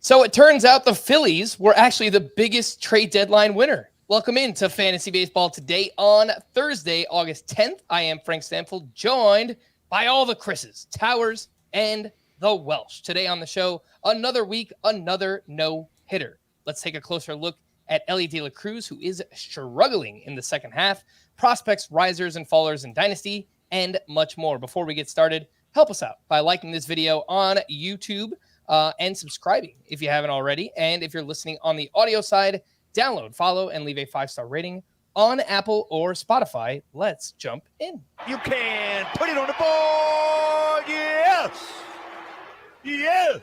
So it turns out the Phillies were actually the biggest trade deadline winner. Welcome into Fantasy Baseball today on Thursday, August 10th. I am Frank Stampfl, joined by all the Chris's, Towers and the Welsh. Today on the show, another week, another no-hitter. Let's take a closer look at Elly De La Cruz, who is struggling in the second half, prospects, risers, and fallers in Dynasty, and much more. Before we get started, help us out by liking this video on YouTube and subscribing if you haven't already. And if you're listening on the audio side, download, follow, and leave a 5-star rating on Apple or Spotify. Let's jump in. You can put it on the board. Yes. Yes.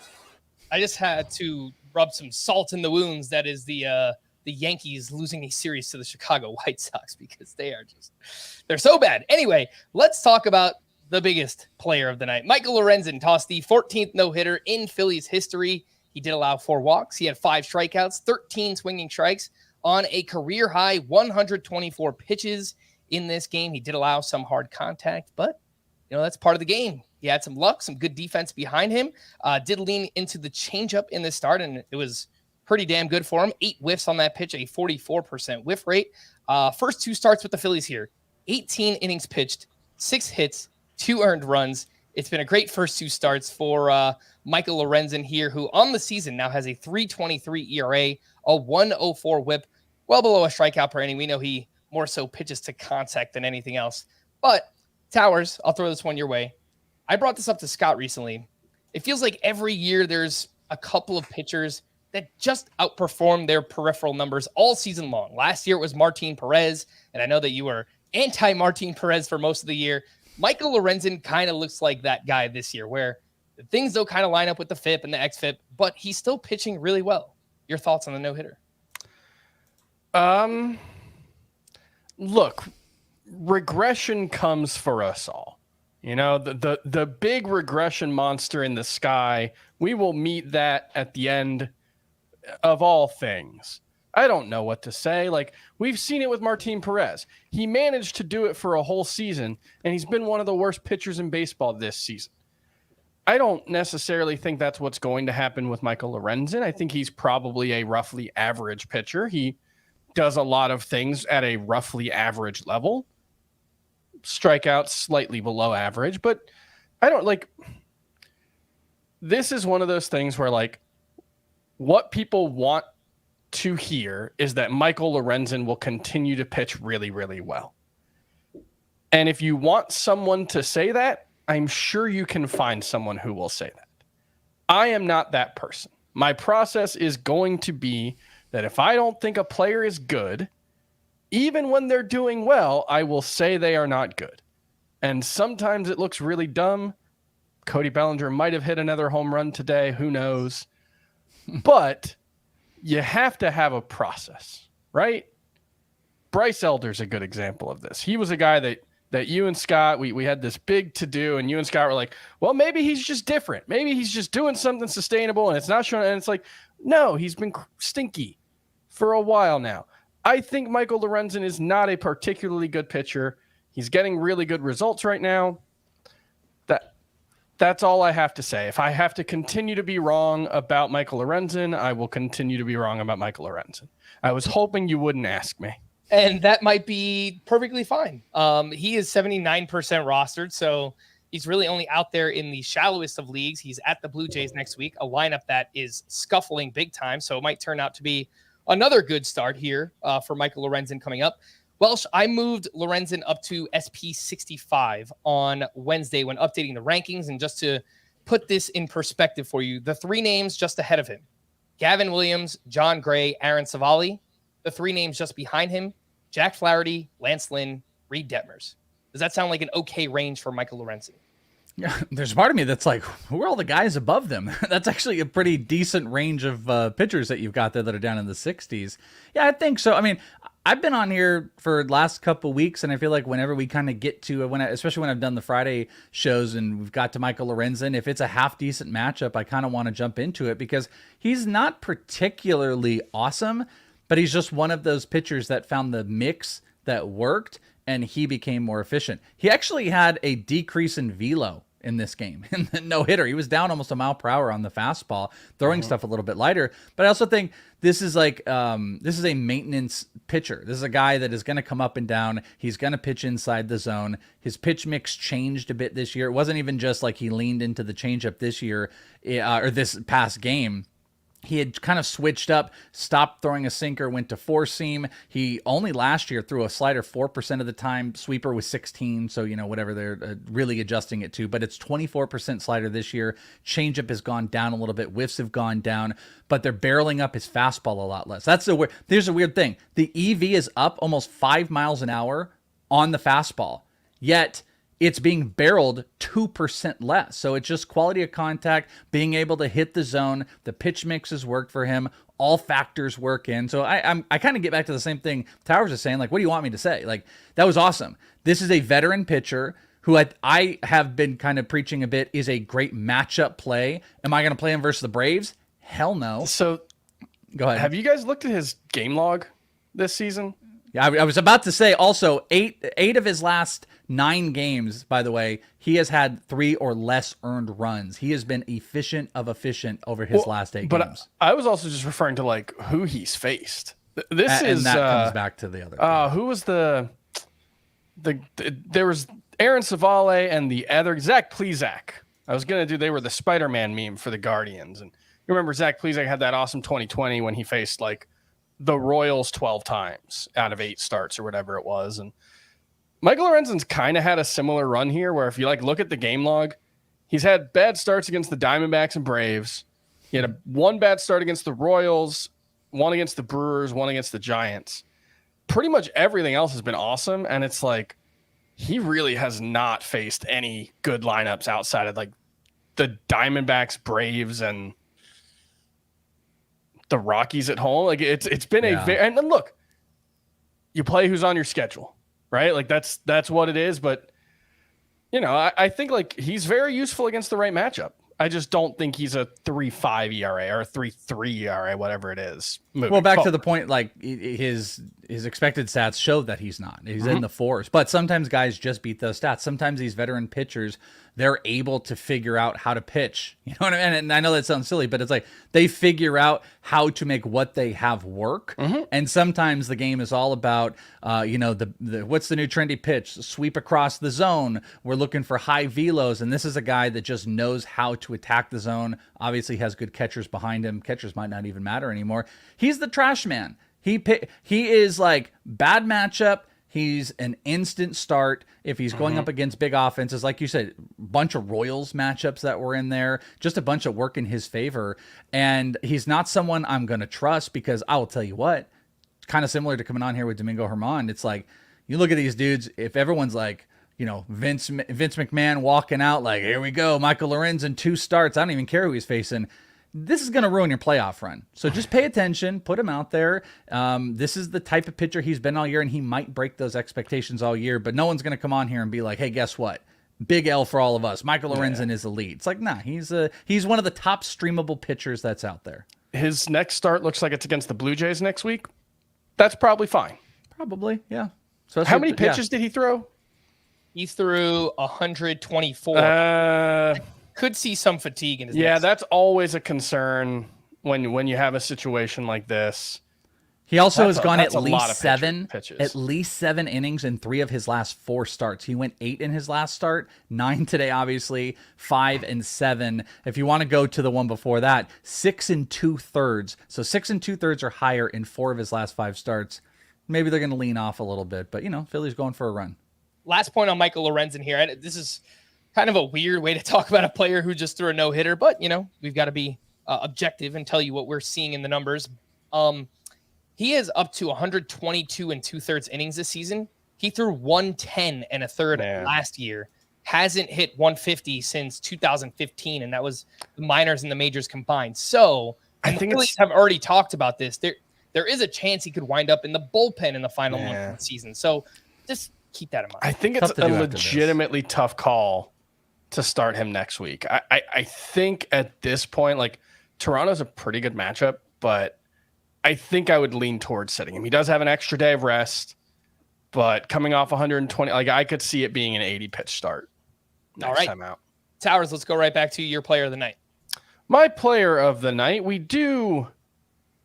I just had to rub some salt in the wounds. That is the Yankees losing a series to the Chicago White Sox, because they're so bad. Anyway, let's talk about the biggest player of the night. Michael Lorenzen tossed the 14th no-hitter in Phillies history. He did allow 4 walks. He had 5 strikeouts, 13 swinging strikes on a career-high 124 pitches in this game. He did allow some hard contact, but, that's part of the game. He had some luck, some good defense behind him. Did lean into the changeup in the start, and it was pretty damn good for him. 8 whiffs on that pitch, a 44% whiff rate. First 2 starts with the Phillies here. 18 innings pitched, 6 hits, 2 earned runs. It's been a great first 2 starts for Michael Lorenzen here, who on the season now has a 3.23 ERA, a 1.04 whip, well below a strikeout per inning. We know he more so pitches to contact than anything else. But, Towers, I'll throw this one your way. I brought this up to Scott recently. It feels like every year there's a couple of pitchers that just outperform their peripheral numbers all season long. Last year it was Martin Perez, and I know that you were anti-Martin Perez for most of the year. Michael Lorenzen kind of looks like that guy this year, where things don't kind of line up with the FIP and the XFIP, but he's still pitching really well. Your thoughts on the no-hitter? Look, regression comes for us all. The big regression monster in the sky, we will meet that at the end of all things. I don't know what to say. We've seen it with Martin Perez. He managed to do it for a whole season, and he's been one of the worst pitchers in baseball this season. I don't necessarily think that's what's going to happen with Michael Lorenzen. I think he's probably a roughly average pitcher. He does a lot of things at a roughly average level. Strikeouts slightly below average, but I don't this is one of those things where what people want to hear is that Michael Lorenzen will continue to pitch really, really well. And if you want someone to say that, I'm sure you can find someone who will say that. I am not that person. My process is going to be that if I don't think a player is good, even when they're doing well, I will say they are not good. And sometimes it looks really dumb. Cody Bellinger might have hit another home run today. Who knows? But you have to have a process, right? Bryce Elder's a good example of this. He was a guy that you and Scott, we had this big to-do, and you and Scott were like, well, maybe he's just different. Maybe he's just doing something sustainable, and it's not showing. And it's like, no, he's been stinky for a while now. I think Michael Lorenzen is not a particularly good pitcher. He's getting really good results right now. That's all I have to say. If I have to continue to be wrong about Michael Lorenzen, I will continue to be wrong about Michael Lorenzen. I was hoping you wouldn't ask me. And that might be perfectly fine. He is 79% rostered, so he's really only out there in the shallowest of leagues. He's at the Blue Jays next week, a lineup that is scuffling big time, so it might turn out to be another good start here for Michael Lorenzen coming up. Welsh, I moved Lorenzen up to SP 65 on Wednesday when updating the rankings. And just to put this in perspective for you, the 3 names just ahead of him, Gavin Williams, John Gray, Aaron Savali. The 3 names just behind him, Jack Flaherty, Lance Lynn, Reed Detmers. Does that sound like an okay range for Michael Lorenzen? Yeah, there's part of me that's like, who are all the guys above them? That's actually a pretty decent range of pitchers that you've got there that are down in the 60s. Yeah, I think so. I mean, I've been on here for the last couple weeks, and I feel like whenever we kind of get to, especially when I've done the Friday shows and we've got to Michael Lorenzen, if it's a half-decent matchup, I kind of want to jump into it because he's not particularly awesome, but he's just one of those pitchers that found the mix that worked, and he became more efficient. He actually had a decrease in velo in this game. And no hitter. He was down almost a mile per hour on the fastball, throwing stuff a little bit lighter. But I also think this is like this is a maintenance pitcher. This is a guy that is going to come up and down. He's going to pitch inside the zone. His pitch mix changed a bit this year. It wasn't even just like he leaned into the changeup this year or this past game. He had kind of switched up, stopped throwing a sinker, went to four seam. He only last year threw a slider 4% of the time. Sweeper was 16, so whatever they're really adjusting it to. But it's 24% slider this year. Changeup has gone down a little bit. Whiffs have gone down, but they're barreling up his fastball a lot less. Here's a weird thing: the EV is up almost 5 miles an hour on the fastball, yet it's being barreled 2% less. So it's just quality of contact, being able to hit the zone. The pitch mix has worked for him. All factors work in. So I kind of get back to the same thing Towers is saying. Like, what do you want me to say? Like, that was awesome. This is a veteran pitcher who I have been kind of preaching a bit is a great matchup play. Am I going to play him versus the Braves? Hell no. So go ahead. Have you guys looked at his game log this season? Yeah, I was about to say also eight of his last 9 games, by the way, he has had 3 or less earned runs. He has been efficient over his last 8 games. I was also just referring to like who he's faced. This and that comes back to the other. Who was there was Aaron Savale and the other Zach Plesac. They were the Spider-Man meme for the Guardians. And you remember Zach Plesac had that awesome 2020 when he faced like the Royals 12 times out of 8 starts or whatever it was. And Michael Lorenzen's kind of had a similar run here where if you like look at the game log, he's had bad starts against the Diamondbacks and Braves. He had one bad start against the Royals, one against the Brewers, one against the Giants. Pretty much everything else has been awesome. And it's like, he really has not faced any good lineups outside of like the Diamondbacks, Braves, and the Rockies at home. Like it's been and then look, you play who's on your schedule, right? Like that's what it is. But I think like he's very useful against the right matchup. I just don't think he's a 3.5 ERA or a 3.3 ERA, whatever it is. Well, back to the point, like his expected stats show that he's not. He's in the 4s. But sometimes guys just beat those stats. Sometimes these veteran pitchers, they're able to figure out how to pitch. You know what I mean? And I know that sounds silly, but it's like they figure out how to make what they have work. And sometimes the game is all about, the what's the new trendy pitch? Sweep across the zone. We're looking for high velos. And this is a guy that just knows how to attack the zone. Obviously has good catchers behind him. Catchers might not even matter anymore. He's the trash man. He is like bad matchup. He's an instant start if he's going up against big offenses. Like you said, bunch of Royals matchups that were in there, just a bunch of work in his favor. And he's not someone I'm going to trust because I will tell you what, kind of similar to coming on here with Domingo Germán. It's like, you look at these dudes, if everyone's like, Vince McMahon walking out like, here we go, Michael Lorenzen, 2 starts. I don't even care who he's facing. This is going to ruin your playoff run. So just pay attention, put him out there. This is the type of pitcher he's been all year, and he might break those expectations all year, but no one's going to come on here and be like, hey, guess what? Big L for all of us. Michael Lorenzen is elite. It's like, nah, he's one of the top streamable pitchers that's out there. His next start looks like it's against the Blue Jays next week. That's probably fine. Probably, yeah. So how many pitches did he throw? He threw 124. Could see some fatigue in his next. That's always a concern when you have a situation like this. He also has gone at least 7 innings in 3 of his last 4 starts. He went 8 in his last start, 9 today, obviously, 5 and 7. If you want to go to the one before that, 6 2/3. So 6 2/3 or higher in 4 of his last 5 starts. Maybe they're going to lean off a little bit, but Philly's going for a run. Last point on Michael Lorenzen here. And this is kind of a weird way to talk about a player who just threw a no-hitter, but we've got to be objective and tell you what we're seeing in the numbers. He is up to 122 2/3 innings this season. He threw 110 1/3 last year. Hasn't hit 150 since 2015, and that was the minors and the majors combined. So I think we have already talked about this. There is a chance he could wind up in the bullpen in the final month of the season. So just keep that in mind. I think it's a legitimately tough call to start him next week. I think at this point, like, Toronto's a pretty good matchup, but I think I would lean towards sitting him. He does have an extra day of rest, but coming off 120, like, I could see it being an 80 pitch start next time out. Towers, let's go right back to your player of the night. My player of the night, we do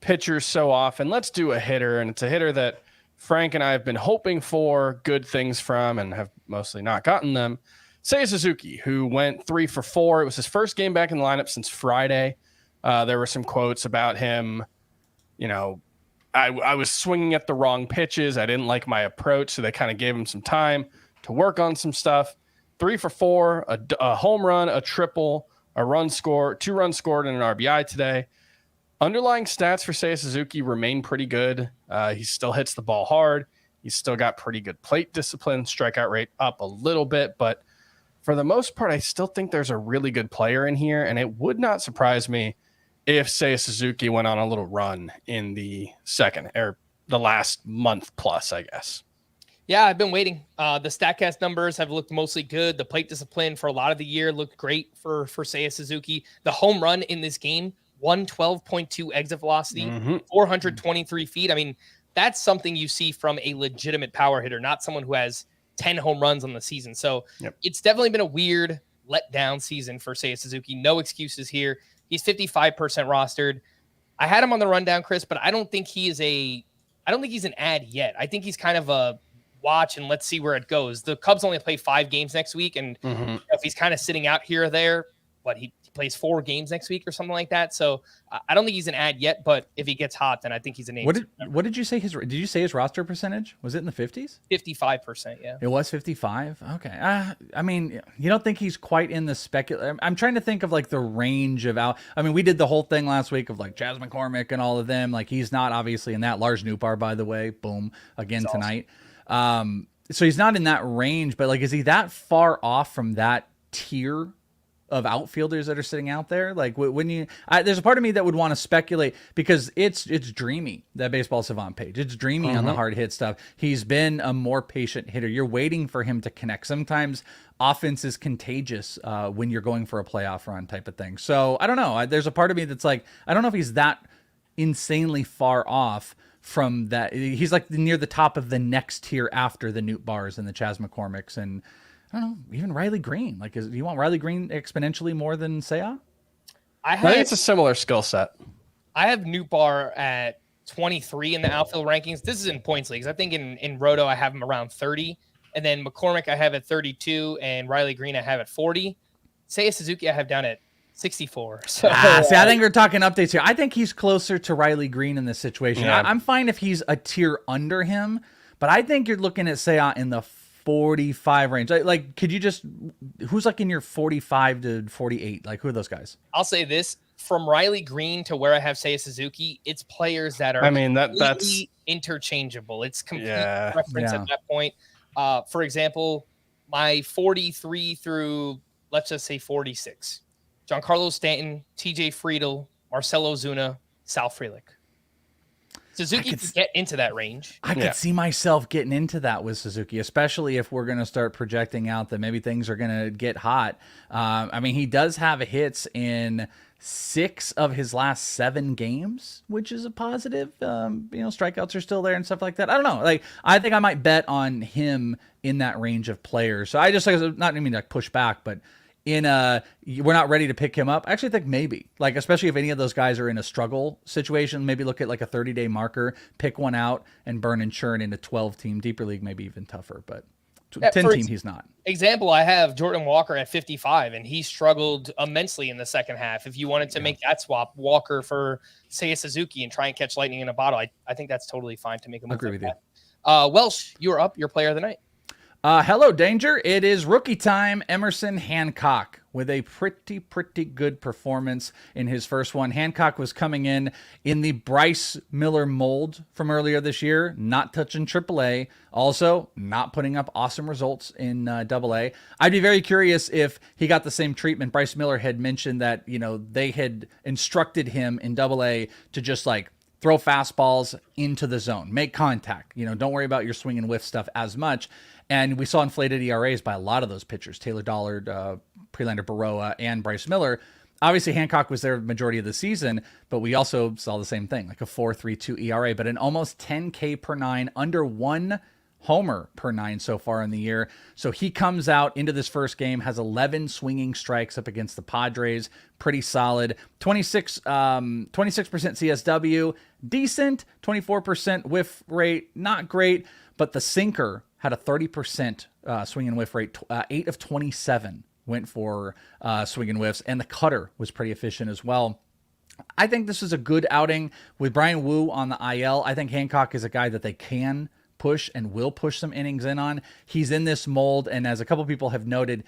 pitchers so often. Let's do a hitter, and it's a hitter that Frank and I have been hoping for good things from and have mostly not gotten them. Seiya Suzuki, who went 3 for 4. It was his first game back in the lineup since Friday. There were some quotes about him, I was swinging at the wrong pitches. I didn't like my approach, so they kind of gave him some time to work on some stuff. 3 for 4, a home run, a triple, a run score, 2 runs scored, and an RBI today. Underlying stats for Seiya Suzuki remain pretty good. He still hits the ball hard. He's still got pretty good plate discipline, strikeout rate up a little bit, but for the most part, I still think there's a really good player in here, and it would not surprise me if Seiya Suzuki went on a little run in the last month plus, I guess. Yeah, I've been waiting. The StatCast numbers have looked mostly good. The plate discipline for a lot of the year looked great for Seiya Suzuki. The home run in this game, 112.2 exit velocity, 423 feet. I mean, that's something you see from a legitimate power hitter, not someone who has 10 home runs on the season. So It's definitely been a weird letdown season for Seiya Suzuki. No excuses here. He's 55% rostered. I had him on the rundown, Chris, but I don't think he's an ad yet. I think he's kind of a watch and let's see where it goes. The Cubs only play 5 games next week. And if he's kind of sitting out here or there, he plays 4 games next week or something like that. So I don't think he's an ad yet, but if he gets hot, then I think he's a name. What did you say did you say his roster percentage? Was it in the 50s? 55%. Yeah. It was 55. Okay. I mean, you don't think he's quite in the speculative. I'm trying to think of like the range of out. I mean, we did the whole thing last week of like Chas McCormick and all of them. Like he's not obviously in that. Lars Nootbaar, by the way, boom, again That's tonight. Awesome. So he's not in that range, but like, is he that far off from that tier of outfielders that are sitting out there? Like when there's a part of me that would want to speculate because it's dreamy, that Baseball Savant page. It's dreamy on the hard hit stuff. He's been a more patient hitter. You're waiting for him to connect. Sometimes offense is contagious when you're going for a playoff run type of thing. So I don't know. There's a part of me that's like, I don't know if he's that insanely far off from that. He's like near the top of the next tier after the Nootbaars and the Chas McCormicks and I don't know, even Riley Green. Like, do you want Riley Green exponentially more than Seiya? I think it's a similar skill set. I have Nootbaar at 23 in the outfield rankings. This is in points leagues. I think in Roto I have him around 30, and then McCormick I have at 32, and Riley Green I have at 40. Seiya Suzuki I have down at 64. So see, I think we're talking updates here. I think he's closer to Riley Green in this situation. Yeah. I'm fine if he's a tier under him, but I think you're looking at Seiya in the 45 range. Like, could you just, who's like in your 45 to 48? Like, who are those guys? I'll say this, from Riley Green to where I have Seiya Suzuki, it's players that are that's interchangeable. It's complete preference at that point. For example, my 43 through, let's just say 46, Giancarlo Stanton, TJ Friedl, Marcelo Zuna, Sal Frelick. Suzuki could get into that range. I could see myself getting into that with Suzuki, especially if we're going to start projecting out that maybe things are going to get hot. I mean, he does have hits in 6 of his last 7 games, which is a positive. Strikeouts are still there and stuff like that. I don't know. Like, I think I might bet on him in that range of players. So I just not mean to push back, but we're not ready to pick him up. I actually think maybe, like, especially if any of those guys are in a struggle situation, maybe look at like a 30-day marker, pick one out and burn and churn into 12-team deeper league, maybe even tougher, but 10-team he's not. Example, I have Jordan Walker at 55 and he struggled immensely in the second half. If you wanted to make that swap, Walker for Seiya Suzuki and try and catch lightning in a bottle, I think that's totally fine to make a move. Agree with you. Welsh, you are up, your player of the night. Hello, Danger. It is rookie time. Emerson Hancock with a pretty good performance in his first one. Hancock was coming in the Bryce Miller mold from earlier this year, not touching AAA, also not putting up awesome results in AA. I'd be very curious if he got the same treatment. Bryce Miller had mentioned that, they had instructed him in AA to just like throw fastballs into the zone, make contact, don't worry about your swing and whiff stuff as much. And we saw inflated ERAs by a lot of those pitchers, Taylor Dollard, Prelander Baroa, and Bryce Miller. Obviously, Hancock was there the majority of the season, but we also saw the same thing, like a 4.32 ERA, but an almost 10K per 9, under 1 homer per 9 so far in the year. So he comes out into this first game, has 11 swinging strikes up against the Padres. Pretty solid. 26% CSW, decent. 24% whiff rate, not great. But the sinker had a 30% swing and whiff rate. 8 of 27 went for swing and whiffs. And the cutter was pretty efficient as well. I think this is a good outing with Brian Wu on the IL. I think Hancock is a guy that they can push and will push some innings in on. He's in this mold, and as a couple people have noted,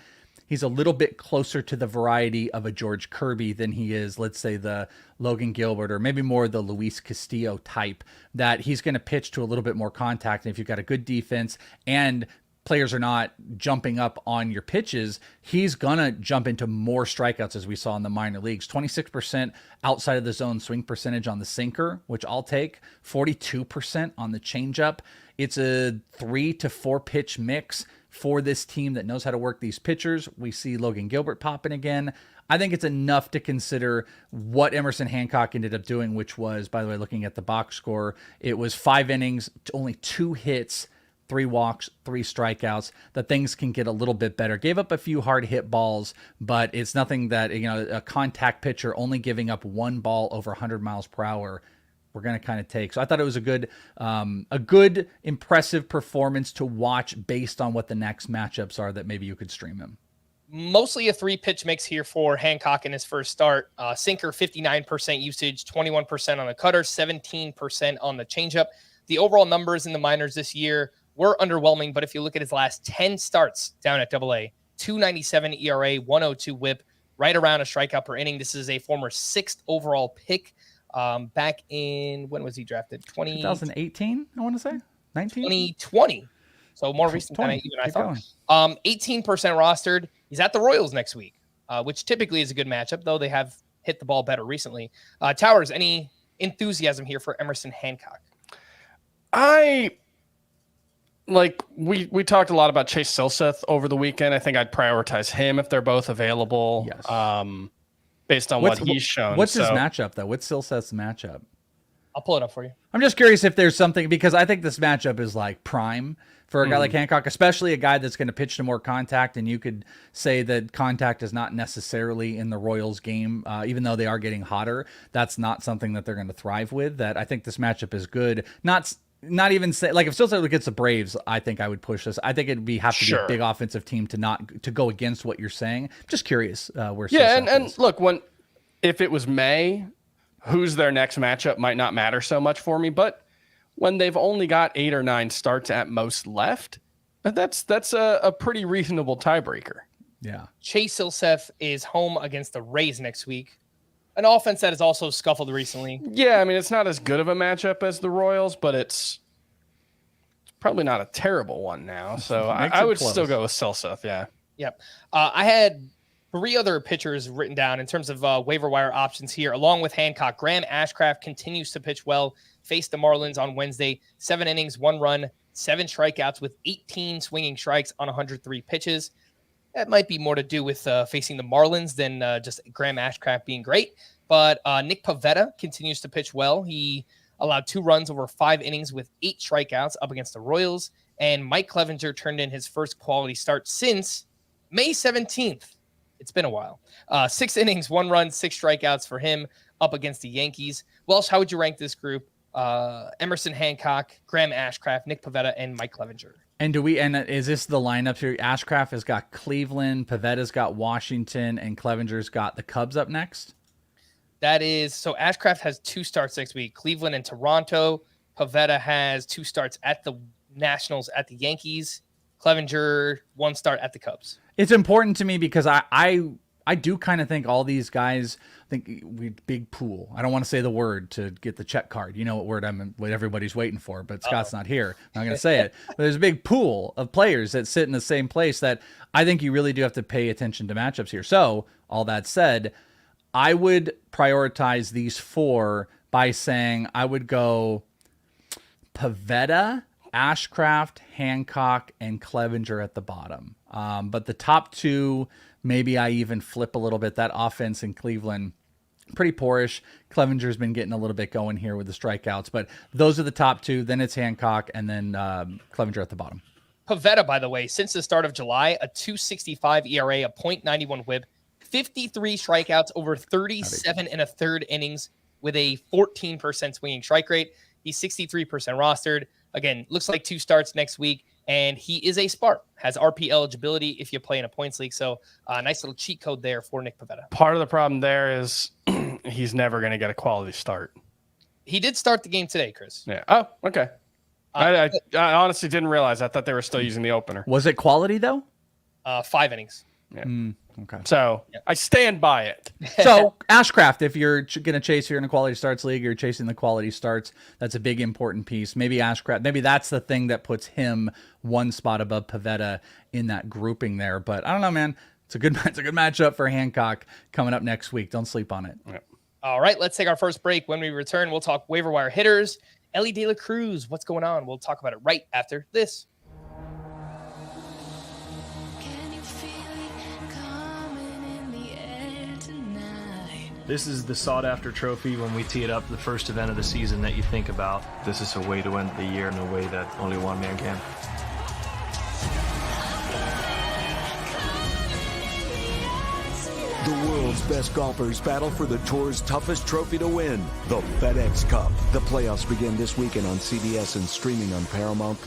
he's a little bit closer to the variety of a George Kirby than he is, let's say, the Logan Gilbert or maybe more the Luis Castillo type, that he's going to pitch to a little bit more contact. And if you've got a good defense and players are not jumping up on your pitches, he's going to jump into more strikeouts as we saw in the minor leagues. 26% outside of the zone swing percentage on the sinker, which I'll take. 42% on the changeup. It's a 3 to 4 pitch mix for this team that knows how to work these pitchers. We see Logan Gilbert popping again. I think it's enough to consider what Emerson Hancock ended up doing, which was, by the way, looking at the box score, it was 5 innings, only 2 hits, 3 walks, 3 strikeouts, that things can get a little bit better. Gave up a few hard hit balls, but it's nothing that, a contact pitcher only giving up 1 ball over 100 miles per hour, we're going to kind of take. So I thought it was a good, impressive performance to watch based on what the next matchups are that maybe you could stream him. Mostly a 3-pitch mix here for Hancock in his first start. Sinker, 59% usage, 21% on the cutter, 17% on the changeup. The overall numbers in the minors this year were underwhelming, but if you look at his last 10 starts down at AA, 2.97 ERA, 102 whip, right around a strikeout per inning. This is a former 6th overall pick back in, when was he drafted? 2018, I want to say? 19? 2020. So more recent than I thought. 18% rostered. He's at the Royals next week, which typically is a good matchup, though they have hit the ball better recently. Towers, any enthusiasm here for Emerson Hancock? We talked a lot about Chase Silseth over the weekend. I think I'd prioritize him if they're both available. Yes. Based on what he's shown. What's his matchup though? What's Silseth's matchup? I'll pull it up for you. I'm just curious if there's something, because I think this matchup is like prime for a guy like Hancock, especially a guy that's going to pitch to more contact. And you could say that contact is not necessarily in the Royals game, even though they are getting hotter. That's not something that they're going to thrive with. That I think this matchup is good. Not even say, like, if Silseth gets the Braves, I think I would push this. I think it'd have to be a big offensive team to go against what you're saying. I'm just curious where. Yeah, Silseth and is. look, if it was May, who's their next matchup might not matter so much for me. But when they've only got 8 or 9 starts at most left, that's a pretty reasonable tiebreaker. Yeah, Chase Silseth is home against the Rays next week. An offense that has also scuffled recently. Yeah, I mean, it's not as good of a matchup as the Royals, but it's probably not a terrible one now. So I would still go with Silseth, yeah. Yep. I had 3 other pitchers written down in terms of waiver wire options here, along with Hancock. Graham Ashcraft continues to pitch well, faced the Marlins on Wednesday. 7 innings, 1 run, 7 strikeouts with 18 swinging strikes on 103 pitches. That might be more to do with facing the Marlins than just Graham Ashcraft being great. But Nick Pivetta continues to pitch well. He allowed 2 runs over 5 innings with 8 strikeouts up against the Royals. And Mike Clevenger turned in his first quality start since May 17th. It's been a while. 6 innings, 1 run, 6 strikeouts for him up against the Yankees. Welsh, how would you rank this group? Emerson Hancock, Graham Ashcraft, Nick Pivetta, and Mike Clevenger. And is this the lineup here? Ashcraft has got Cleveland, Pavetta's got Washington, and Clevenger's got the Cubs up next? That is, so Ashcraft has 2 starts next week, Cleveland and Toronto. Pivetta has 2 starts at the Nationals, at the Yankees. Clevenger, 1 start at the Cubs. It's important to me because I do kind of think all these guys big pool. I don't want to say the word to get the check card. You know what everybody's waiting for, but Scott's not here. I'm not going to say it. But there's a big pool of players that sit in the same place that I think you really do have to pay attention to matchups here. So all that said, I would prioritize these 4 by saying I would go Pivetta, Ashcraft, Hancock, and Clevenger at the bottom. But the top 2, maybe I even flip a little bit. That offense in Cleveland, pretty poorish. Clevenger's been getting a little bit going here with the strikeouts, but those are the top two. Then it's Hancock, and then Clevenger at the bottom. Pivetta, by the way, since the start of July, a 2.65 ERA, a .91 WHIP, 53 strikeouts over 37 and a third innings with a 14% swinging strike rate. He's 63% rostered. Again, looks like 2 starts next week, and he is a Spark. Has RP eligibility if you play in a points league. So nice little cheat code there for Nick Pivetta. Part of the problem there is he's never going to get a quality start. He did start the game today, Chris. Yeah. Oh, okay. I honestly didn't realize. I thought they were still using the opener. Was it quality, though? 5 innings. Yeah. Okay. So I stand by it. So Ashcraft, if you're going to chase, you're in a quality starts league, you're chasing the quality starts. That's a big important piece. Maybe Ashcraft, maybe that's the thing that puts him 1 spot above Pivetta in that grouping there. But I don't know, man. It's a good matchup for Hancock coming up next week. Don't sleep on it. Yeah. All right, let's take our first break. When we return, we'll talk waiver wire hitters. Elly De La Cruz, what's going on? We'll talk about it right after this. This is the sought-after trophy when we tee it up, the first event of the season that you think about. This is a way to end the year in a way that only one man can. The world's best golfers battle for the tour's toughest trophy to win, the FedEx Cup. The playoffs begin this weekend on CBS and streaming on Paramount+.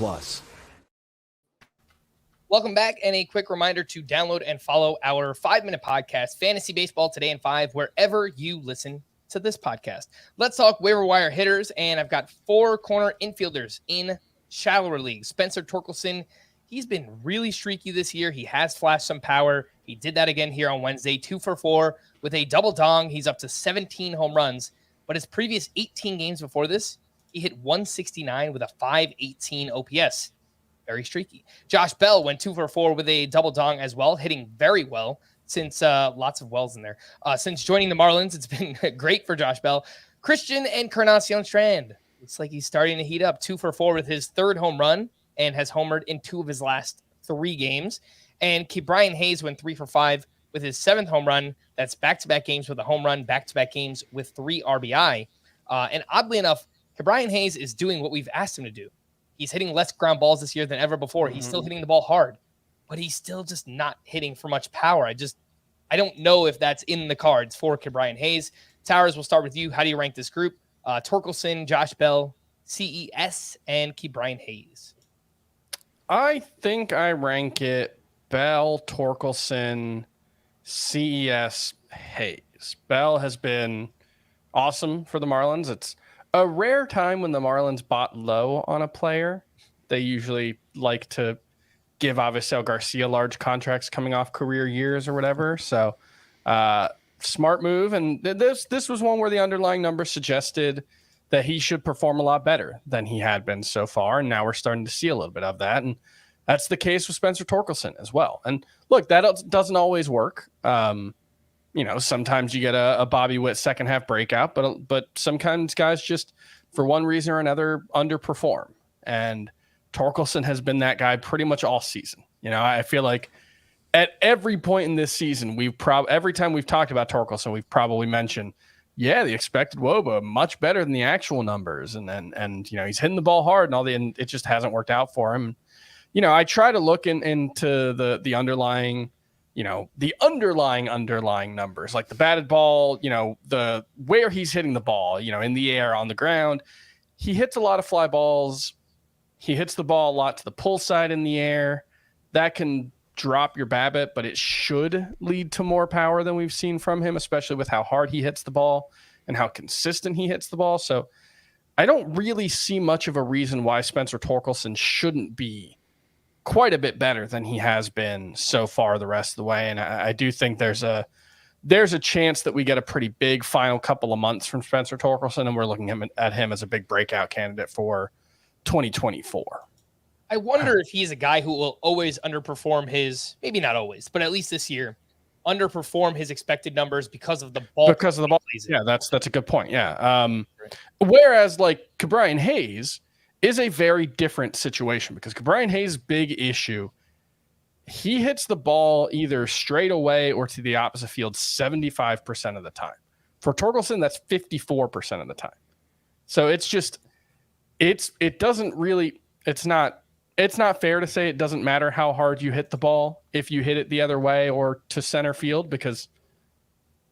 Welcome back, and a quick reminder to download and follow our 5-minute podcast, Fantasy Baseball Today in 5, wherever you listen to this podcast. Let's talk waiver wire hitters, and I've got 4 corner infielders in shallower leagues. Spencer Torkelson, he's been really streaky this year. He has flashed some power. He did that again here on Wednesday, 2 for 4 with a double dong. He's up to 17 home runs, but his previous 18 games before this, he hit 169 with a 518 OPS. Very streaky. Josh Bell went 2 for 4 with a double dong as well, hitting very well since lots of wells in there. Since joining the Marlins, it's been great for Josh Bell. Christian Encarnacion Strand looks like he's starting to heat up. 2 for 4 with his 3rd home run and has homered in 2 of his last 3 games. And Brian Hayes went 3 for 5 with his 7th home run. That's back-to-back games with a home run, back-to-back games with 3 RBI. And oddly enough, Brian Hayes is doing what we've asked him to do. He's hitting less ground balls this year than ever before. He's still hitting the ball hard, but he's still just not hitting for much power. I don't know if that's in the cards for Brian Hayes. Towers, we'll start with you. How do you rank this group? Torkelson, Josh Bell, CES, and Brian Hayes. I think I rank it Bell, Torkelson, CES, Hayes. Bell has been awesome for the Marlins. It's a rare time when the Marlins bought low on a player. They usually like to give Avisail Garcia large contracts coming off career years or whatever. So smart move. And this was one where the underlying numbers suggested that he should perform a lot better than he had been so far. And now we're starting to see a little bit of that. And that's the case with Spencer Torkelson as well. And look, that doesn't always work. Sometimes you get a Bobby Witt second half breakout, but sometimes guys just, for one reason or another, underperform. And Torkelson has been that guy pretty much all season. I feel like at every point in this season, every time we've talked about Torkelson, we've probably mentioned, the expected WOBA much better than the actual numbers, and he's hitting the ball hard and it just hasn't worked out for him. I try to look into the underlying. The underlying numbers, like the batted ball, the where he's hitting the ball, in the air, on the ground. He hits a lot of fly balls. He hits the ball a lot to the pull side in the air. That can drop your BABIP, but it should lead to more power than we've seen from him, especially with how hard he hits the ball and how consistent he hits the ball. So I don't really see much of a reason why Spencer Torkelson shouldn't be quite a bit better than he has been so far the rest of the way. And I do think there's a chance that we get a pretty big final couple of months from Spencer Torkelson, and we're looking at him as a big breakout candidate for 2024. I wonder if he's a guy who will always underperform maybe not always, but at least this year, underperform his expected numbers because of the ball. Because of the ball. Yeah, that's a good point. Yeah. Whereas like Brian Hayes is a very different situation, because Brian Hayes' big issue, he hits the ball either straight away or to the opposite field 75% of the time, For Torkelson, that's 54% of the time. So it's just, it doesn't really, it's not fair to say it doesn't matter how hard you hit the ball if you hit it the other way or to center field, because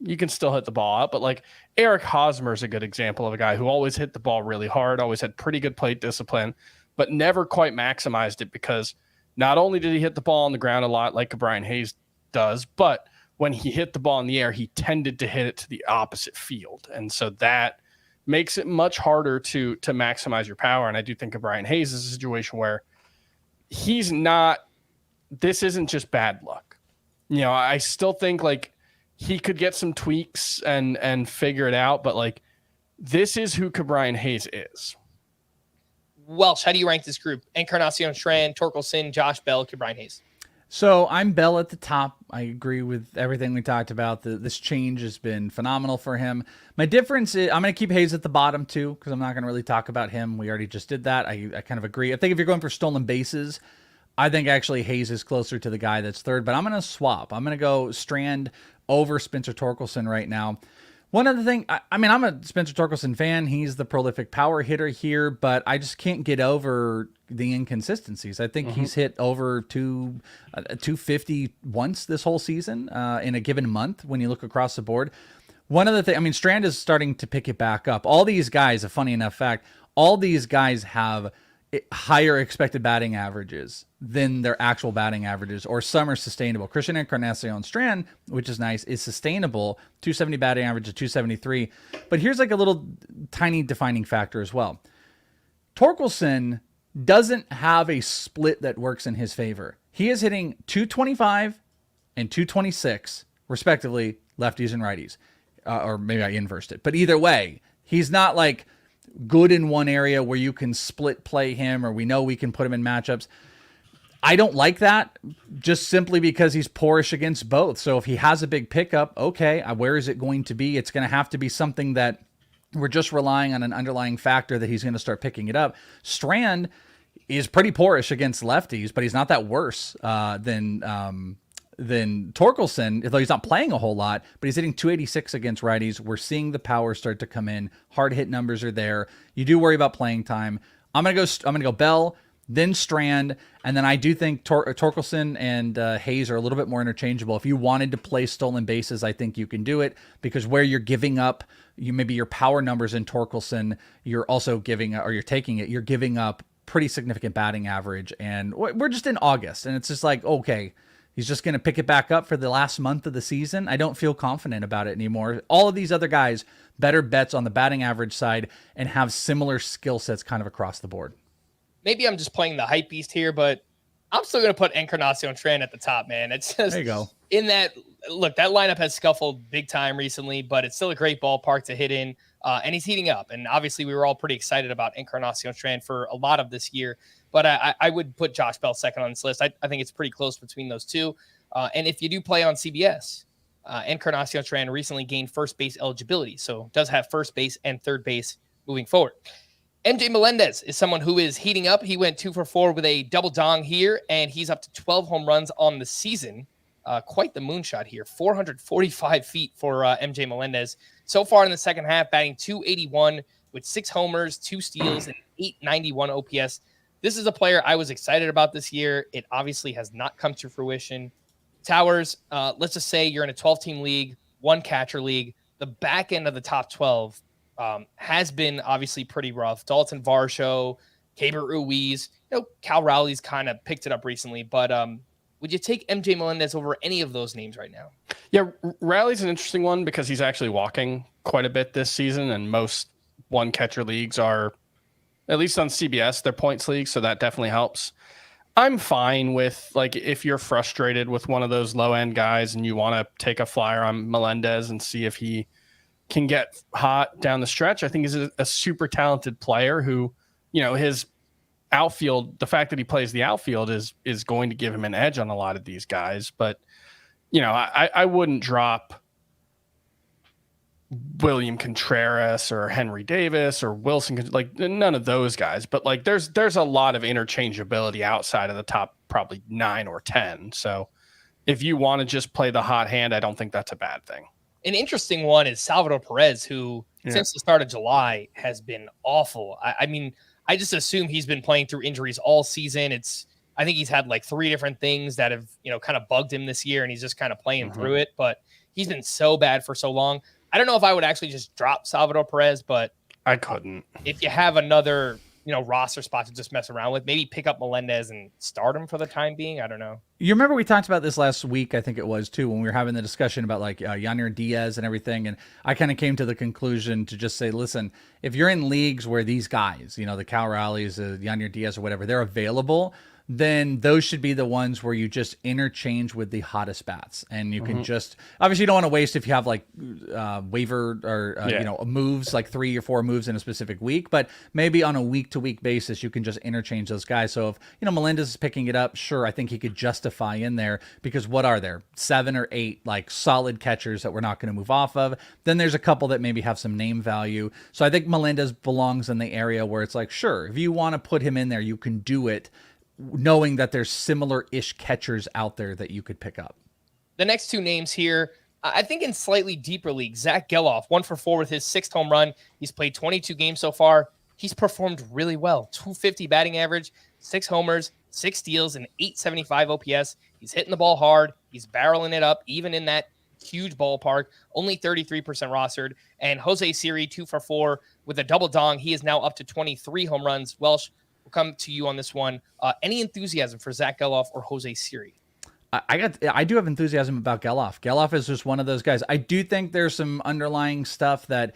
you can still hit the ball out. But like Eric Hosmer is a good example of a guy who always hit the ball really hard, always had pretty good plate discipline, but never quite maximized it, because not only did he hit the ball on the ground a lot like Brian Hayes does, but when he hit the ball in the air, he tended to hit it to the opposite field. And so that makes it much harder to maximize your power. And I do think of Brian Hayes as a situation where he's not, this isn't just bad luck. You know, I still think like he could get some tweaks and figure it out, but like this is who Brian Hayes is. Welsh, how do you rank this group? Encarnacion Strand, Torkelson, Josh Bell, Brian Hayes. So I'm Bell at the top. I agree with everything we talked about. This change has been phenomenal for him. My difference is I'm going to keep Hayes at the bottom too, because I'm not going to really talk about him. We already just did that. I kind of agree. I think if you're going for stolen bases, I think actually Hayes is closer to the guy that's third, but I'm going to swap. I'm going to go Strand over Spencer Torkelson right now. One other thing, I mean, I'm a Spencer Torkelson fan. He's the prolific power hitter here, but I just can't get over the inconsistencies. I think he's hit over 250 once this whole season in a given month when you look across the board. One other thing, I mean, Strand is starting to pick it back up. All these guys, a funny enough fact, all these guys have higher expected batting averages than their actual batting averages, or some are sustainable. Christian Encarnacion Strand, which is nice, is sustainable, 270 batting average to 273. But here's like a little tiny defining factor as well. Torkelson doesn't have a split that works in his favor. He is hitting 225 and 226, respectively, lefties and righties. Or maybe I inversed it. But either way, he's not like good in one area where you can split play him, or we know we can put him in matchups. I don't like that, just simply because he's poorish against both. So if he has a big pickup, okay, where is it going to be? It's going to have to be something that we're just relying on an underlying factor that he's going to start picking it up. Strand is pretty poorish against lefties, but he's not that worse than Torkelson, although he's not playing a whole lot, but he's hitting 286 against righties. We're seeing the power start to come in. Hard hit numbers are there. You do worry about playing time. I'm gonna go Bell, then Strand, and then I do think Torkelson and Hayes are a little bit more interchangeable. If you wanted to play stolen bases, I think you can do it, because where you're giving up, maybe your power numbers in Torkelson, you're also giving, or you're taking it, you're giving up pretty significant batting average, and we're just in August, and it's just like, okay, he's just going to pick it back up for the last month of the season. I don't feel confident about it anymore. All of these other guys, better bets on the batting average side and have similar skill sets kind of across the board. Maybe I'm just playing the hype beast here, but I'm still going to put Encarnacion Strand at the top, man. It's just, there you go. In that, look, that lineup has scuffled big time recently, but it's still a great ballpark to hit in, and he's heating up. And obviously, we were all pretty excited about Encarnacion Strand for a lot of this year, but I would put Josh Bell second on this list. I think it's pretty close between those two. And if you do play on CBS, Encarnacion Strand recently gained first base eligibility, so does have first base and third base moving forward. MJ Melendez is someone who is heating up. He went 2 for 4 with a double dong here, and he's up to 12 home runs on the season. Quite the moonshot here, 445 feet for MJ Melendez. So far in the second half, batting .281 with 6 homers, 2 steals, and .891 OPS. This is a player I was excited about this year. It obviously has not come to fruition. Towers, let's just say you're in a 12-team league, 1-catcher league. The back end of the top 12 has been obviously pretty rough. Dalton Varsho, Keibert Ruiz, Cal Rowley's kind of picked it up recently, but would you take MJ Melendez over any of those names right now? Yeah, Rowley's an interesting one because he's actually walking quite a bit this season, and most 1-catcher leagues are, at least on CBS, they're points leagues, so that definitely helps. I'm fine with, like, if you're frustrated with one of those low-end guys and you want to take a flyer on Melendez and see if he can get hot down the stretch. I think he's a super talented player who, his outfield, the fact that he plays the outfield is going to give him an edge on a lot of these guys. But, I wouldn't drop William Contreras or Henry Davis or Wilson, like none of those guys. But like there's a lot of interchangeability outside of the top probably 9 or 10. So if you want to just play the hot hand, I don't think that's a bad thing. An interesting one is Salvador Perez, who since the start of July has been awful. I mean, I just assume he's been playing through injuries all season. I think he's had like 3 different things that have, kind of bugged him this year, and he's just kind of playing through it. But he's been so bad for so long. I don't know if I would actually just drop Salvador Perez, but I couldn't. If you have another, roster spot to just mess around with, maybe pick up Melendez and start him for the time being. I don't know. You remember we talked about this last week, I think it was too, when we were having the discussion about like Yanir Diaz and everything. And I kind of came to the conclusion to just say, listen, if you're in leagues where these guys, the Cal Rallies, Yanir Diaz or whatever, they're available, then those should be the ones where you just interchange with the hottest bats. And you can just, obviously you don't want to waste if you have like waiver or, moves, like 3 or 4 moves in a specific week, but maybe on a week to week basis, you can just interchange those guys. So if, Melendez is picking it up, sure, I think he could justify in there, because what are there? 7 or 8 like solid catchers that we're not going to move off of. Then there's a couple that maybe have some name value. So I think Melendez belongs in the area where it's like, sure, if you want to put him in there, you can do it, knowing that there's similar-ish catchers out there that you could pick up. The next 2 names here, I think in slightly deeper leagues, Zach Geloff, 1 for 4 with his 6th home run. He's played 22 games so far. He's performed really well. 250 batting average, 6 homers, 6 steals, and 875 OPS. He's hitting the ball hard. He's barreling it up, even in that huge ballpark. Only 33% rostered. And Jose Siri, 2 for 4 with a double dong. He is now up to 23 home runs. Welsh, we'll come to you on this one. Any enthusiasm for Zach Geloff or Jose Siri? I do have enthusiasm about Geloff. Geloff is just one of those guys. I do think there's some underlying stuff that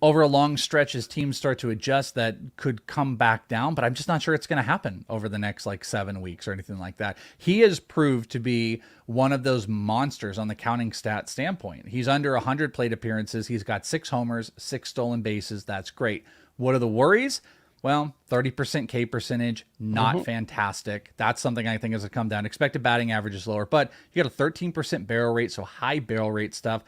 over a long stretch as teams start to adjust that could come back down, but I'm just not sure it's going to happen over the next like 7 weeks or anything like that. He has proved to be one of those monsters on the counting stat standpoint. He's under 100 plate appearances. He's got 6 homers, 6 stolen bases. That's great. What are the worries? Well, 30% K percentage, not fantastic. That's something I think has to come down. Expected batting average is lower, but you got a 13% barrel rate, so high barrel rate stuff.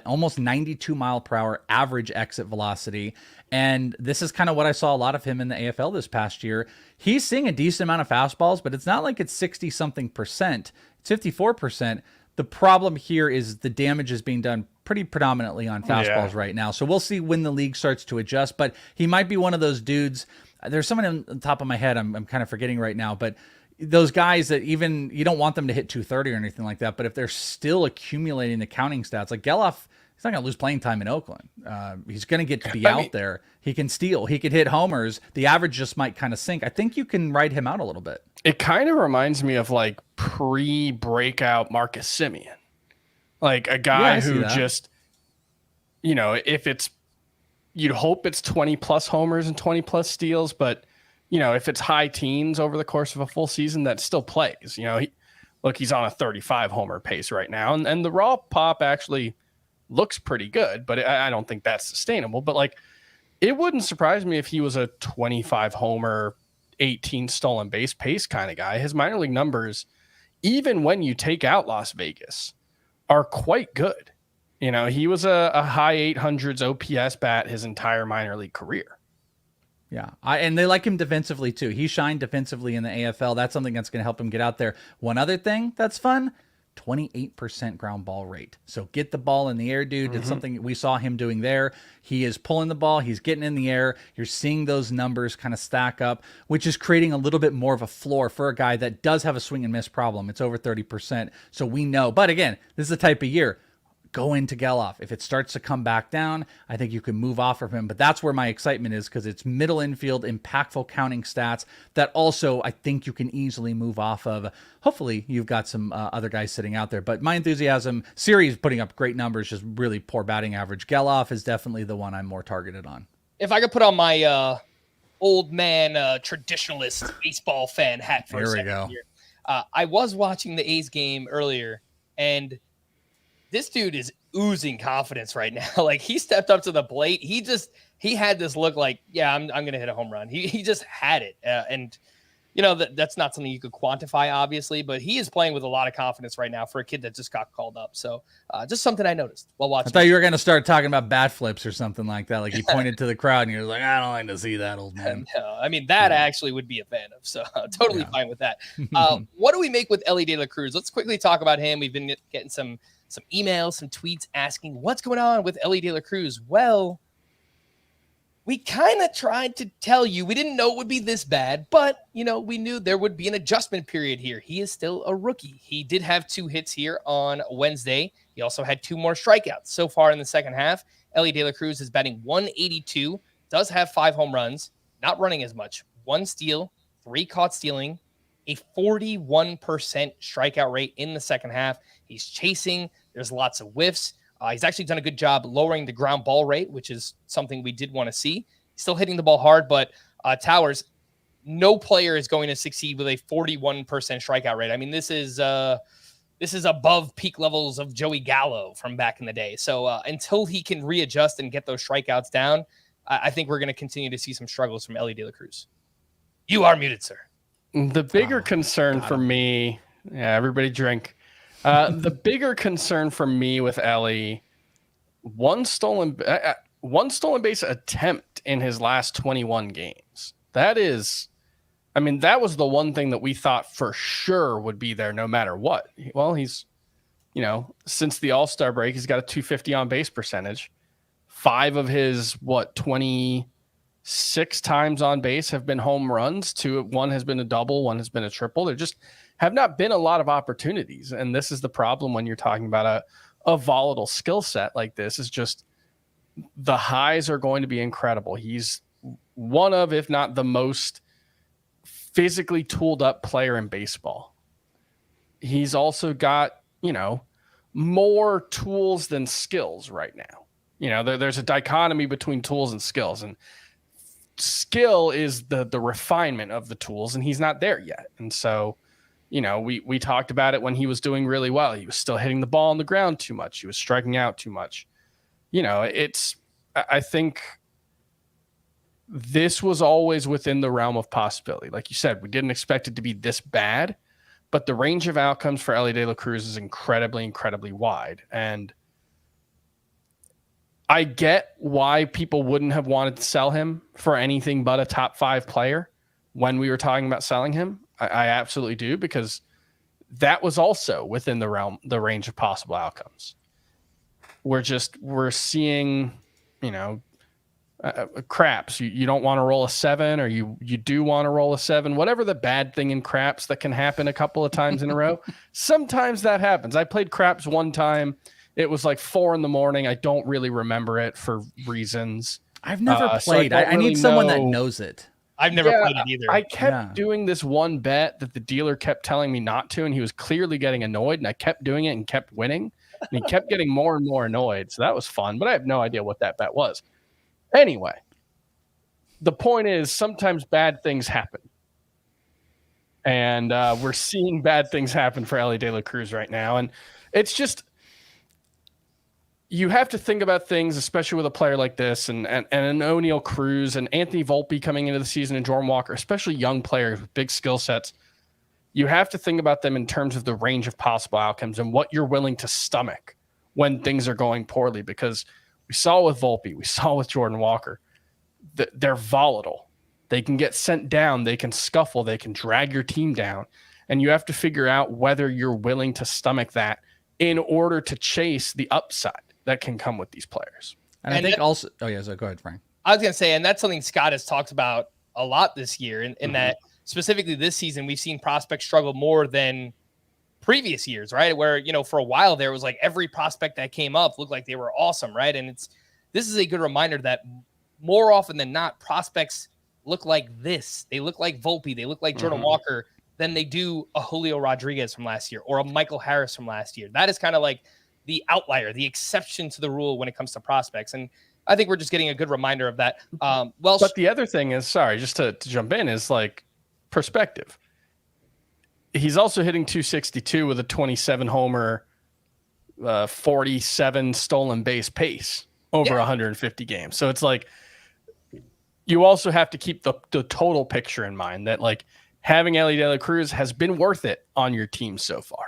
Almost 92 mile per hour average exit velocity. And this is kind of what I saw a lot of him in the AFL this past year. He's seeing a decent amount of fastballs, but it's not like it's 60 something percent. It's 54%. The problem here is the damage is being done pretty predominantly on fastballs right now. So we'll see when the league starts to adjust, but he might be one of those dudes. There's someone on the top of my head I'm kind of forgetting right now, but those guys that even you don't want them to hit 230 or anything like that, but if they're still accumulating the counting stats, like Geloff, he's not going to lose playing time in Oakland. He's going to get to be out there. He can steal. He could hit homers. The average just might kind of sink. I think you can ride him out a little bit. It kind of reminds me of like pre-breakout Marcus Semien. Like a guy who just, if it's, you'd hope it's 20 plus homers and 20 plus steals, but if it's high teens over the course of a full season, that still plays. He's on a 35 homer pace right now, and the raw pop actually looks pretty good, but I don't think that's sustainable. But like, it wouldn't surprise me if he was a 25 homer, 18 stolen base pace kind of guy. His minor league numbers, even when you take out Las Vegas, are quite good. He was a high 800s OPS bat his entire minor league career. Yeah, and they like him defensively too. He shined defensively in the AFL. That's something that's going to help him get out there. One other thing that's fun, 28% ground ball rate. So get the ball in the air, dude. It's something we saw him doing there. He is pulling the ball. He's getting in the air. You're seeing those numbers kind of stack up, which is creating a little bit more of a floor for a guy that does have a swing and miss problem. It's over 30%. So we know. But again, this is the type of year. Go into Geloff. If it starts to come back down, I think you can move off of him. But that's where my excitement is, because it's middle infield, impactful counting stats that also I think you can easily move off of. Hopefully you've got some other guys sitting out there. But my enthusiasm, Siri's putting up great numbers, just really poor batting average. Geloff is definitely the one I'm more targeted on. If I could put on my old man traditionalist baseball fan hat for a second here. I was watching the A's game earlier, and this dude is oozing confidence right now. Like, he stepped up to the plate. He had this look like, I'm going to hit a home run. He just had it. And, that's not something you could quantify, obviously, but he is playing with a lot of confidence right now for a kid that just got called up. So just something I noticed while watching. I thought you were going to start talking about bat flips or something like that. Like he pointed to the crowd and you're like, I don't like to see that, old man. No, I mean, that I actually would be a fan of. So totally fine with that. What do we make with Elly De La Cruz? Let's quickly talk about him. We've been getting some emails, some tweets asking what's going on with Elly De La Cruz. Well, we kind of tried to tell you. We didn't know it would be this bad, but, we knew there would be an adjustment period here. He is still a rookie. He did have 2 hits here on Wednesday. He also had 2 more strikeouts so far in the second half. Elly De La Cruz is batting 182, does have 5 home runs, not running as much, 1 steal, 3 caught stealing, a 41% strikeout rate in the second half. He's chasing. There's lots of whiffs. He's actually done a good job lowering the ground ball rate, which is something we did want to see. He's still hitting the ball hard, but Towers, no player is going to succeed with a 41% strikeout rate. I mean, this is above peak levels of Joey Gallo from back in the day. So until he can readjust and get those strikeouts down, I think we're going to continue to see some struggles from Elly De La Cruz. You are muted, sir. The bigger concern for me, everybody drink. The bigger concern for me with Elly, one stolen base attempt in his last 21 games. That was the one thing that we thought for sure would be there no matter what. Well, he's, since the All-Star break, he's got a 250 on base percentage. 5 of his 26 times on base have been home runs. 1 has been a double, 1 has been a triple. There just have not been a lot of opportunities. And this is the problem when you're talking about a volatile skill set like this, is just the highs are going to be incredible. He's one of, if not the most physically tooled up player in baseball. He's also got, more tools than skills right now. There's a dichotomy between tools and skills, and skill is the refinement of the tools, and he's not there yet. And so, we talked about it when he was doing really well. He was still hitting the ball on the ground too much. He was striking out too much. I think this was always within the realm of possibility. Like you said, we didn't expect it to be this bad, but the range of outcomes for Elly De La Cruz is incredibly, incredibly wide. And I get why people wouldn't have wanted to sell him for anything but a top 5 player when we were talking about selling him. I absolutely do, because that was also within the range of possible outcomes. We're seeing, craps. You don't want to roll a 7, or you do want to roll a 7, whatever the bad thing in craps that can happen a couple of times in a row. Sometimes that happens. I played craps one time. It was like 4 a.m. I don't really remember it for reasons. I've never played. So I need someone that knows it. I've never played it either. I kept doing this one bet that the dealer kept telling me not to, and he was clearly getting annoyed, and I kept doing it and kept winning, and he kept getting more and more annoyed. So that was fun, but I have no idea what that bet was. Anyway, the point is sometimes bad things happen. And we're seeing bad things happen for Elly De La Cruz right now. And it's just, you have to think about things, especially with a player like this, and an O'Neal Cruz and Anthony Volpe coming into the season, and Jordan Walker, especially young players with big skill sets. You have to think about them in terms of the range of possible outcomes and what you're willing to stomach when things are going poorly, because we saw with Volpe, we saw with Jordan Walker, they're volatile. They can get sent down, they can scuffle, they can drag your team down, and you have to figure out whether you're willing to stomach that in order to chase the upside that can come with these players. And I think also, so go ahead, Frank. I was going to say, and that's something Scott has talked about a lot this year, in that specifically this season, we've seen prospects struggle more than previous years, right? Where, for a while there was like every prospect that came up looked like they were awesome, right? And this is a good reminder that more often than not, prospects look like this. They look like Volpe, they look like Jordan Walker, than they do a Julio Rodriguez from last year or a Michael Harris from last year. That is kind of like the outlier, the exception to the rule when it comes to prospects. And I think we're just getting a good reminder of that. But the other thing is, sorry, just to jump in, is like perspective. He's also hitting 262 with a 27 homer, 47 stolen base pace over 150 games. So it's like, you also have to keep the total picture in mind that, like, having Elly De La Cruz has been worth it on your team so far.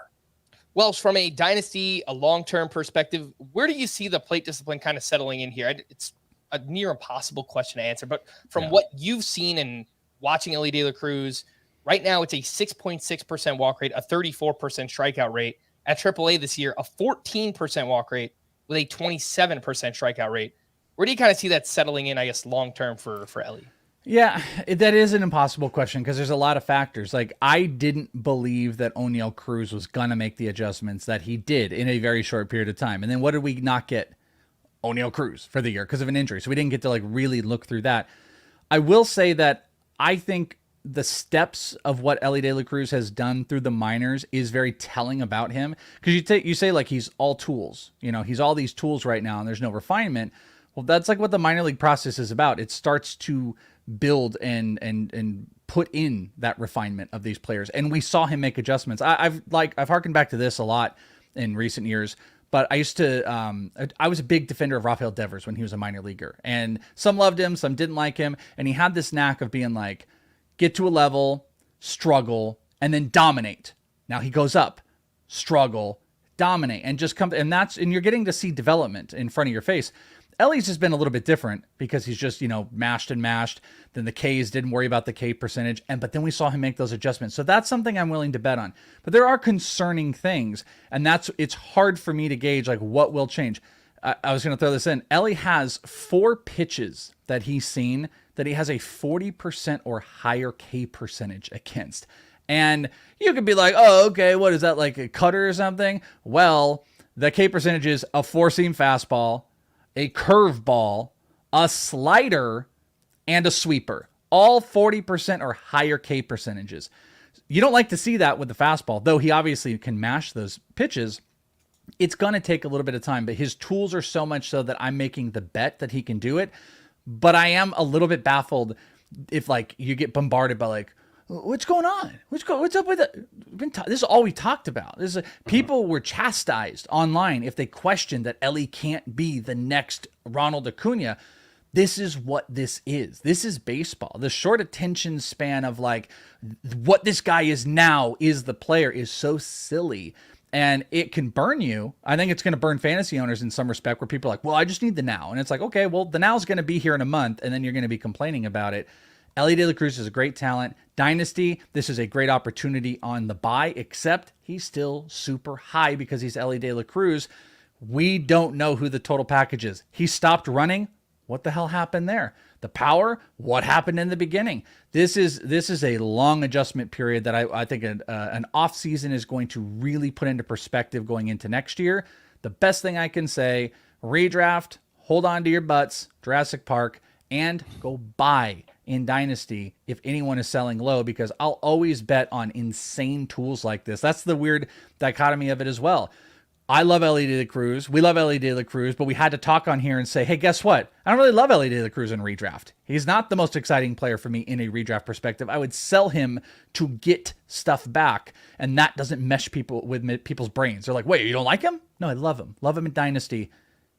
Welsh, from a dynasty, a long-term perspective, where do you see the plate discipline kind of settling in here? It's a near impossible question to answer, but from what you've seen and watching Elly De La Cruz, right now it's a 6.6% walk rate, a 34% strikeout rate. At AAA this year, a 14% walk rate with a 27% strikeout rate. Where do you kind of see that settling in, I guess, long-term for Elly? Yeah, that is an impossible question because there's a lot of factors. Like, I didn't believe that Oneil Cruz was going to make the adjustments that he did in a very short period of time. And then what did we not get? Oneil Cruz for the year because of an injury. So we didn't get to like really look through that. I will say that I think the steps of what Elly De La Cruz has done through the minors is very telling about him. Because you say like he's all tools. You know, he's all these tools right now and there's no refinement. Well, that's like what the minor league process is about. It starts to build and put in that refinement of these players. And we saw him make adjustments. I've harkened back to this a lot in recent years, but I used to, I was a big defender of Rafael Devers when he was a minor leaguer, and some loved him, some didn't like him. And he had this knack of being like, get to a level, struggle, and then dominate. Now he goes up, struggle, dominate, and just come. And you're getting to see development in front of your face. Elly's has been a little bit different because he's just, mashed and mashed. Then the Ks didn't worry about the K percentage. But then we saw him make those adjustments. So that's something I'm willing to bet on. But there are concerning things. And it's hard for me to gauge like what will change. I was going to throw this in. Elly has 4 pitches that he's seen that he has a 40% or higher K percentage against. And you could be like, oh, okay, what is that, like a cutter or something? Well, the K percentage is a 4-seam fastball, a curveball, a slider, and a sweeper. All 40% or higher K percentages. You don't like to see that with the fastball, though he obviously can mash those pitches. It's going to take a little bit of time, but his tools are so much so that I'm making the bet that he can do it. But I am a little bit baffled if like you get bombarded by like, what's going on? What's up with it? This is all we talked about. People were chastised online if they questioned that Elly can't be the next Ronald Acuña. This is what this is. This is baseball. The short attention span of like what this guy is now is the player is so silly. And it can burn you. I think it's going to burn fantasy owners in some respect where people are like, well, I just need the now. And it's like, okay, well, the now is going to be here in a month. And then you're going to be complaining about it. Elly De La Cruz is a great talent. Dynasty, this is a great opportunity on the buy, except he's still super high because he's Elly De La Cruz. We don't know who the total package is. He stopped running. What the hell happened there? The power, what happened in the beginning? This is a long adjustment period that I think an off season is going to really put into perspective going into next year. The best thing I can say, redraft, hold on to your butts, Jurassic Park, and go buy in Dynasty if anyone is selling low, because I'll always bet on insane tools like this. That's the weird dichotomy of it as well. I love Elly De La Cruz. We love Elly De La Cruz, but we had to talk on here and say, hey, guess what? I don't really love Elly De La Cruz in redraft. He's not the most exciting player for me in a redraft perspective. I would sell him to get stuff back, and that doesn't mesh with people's brains. They're like, wait, you don't like him? No, I love him. Love him in Dynasty.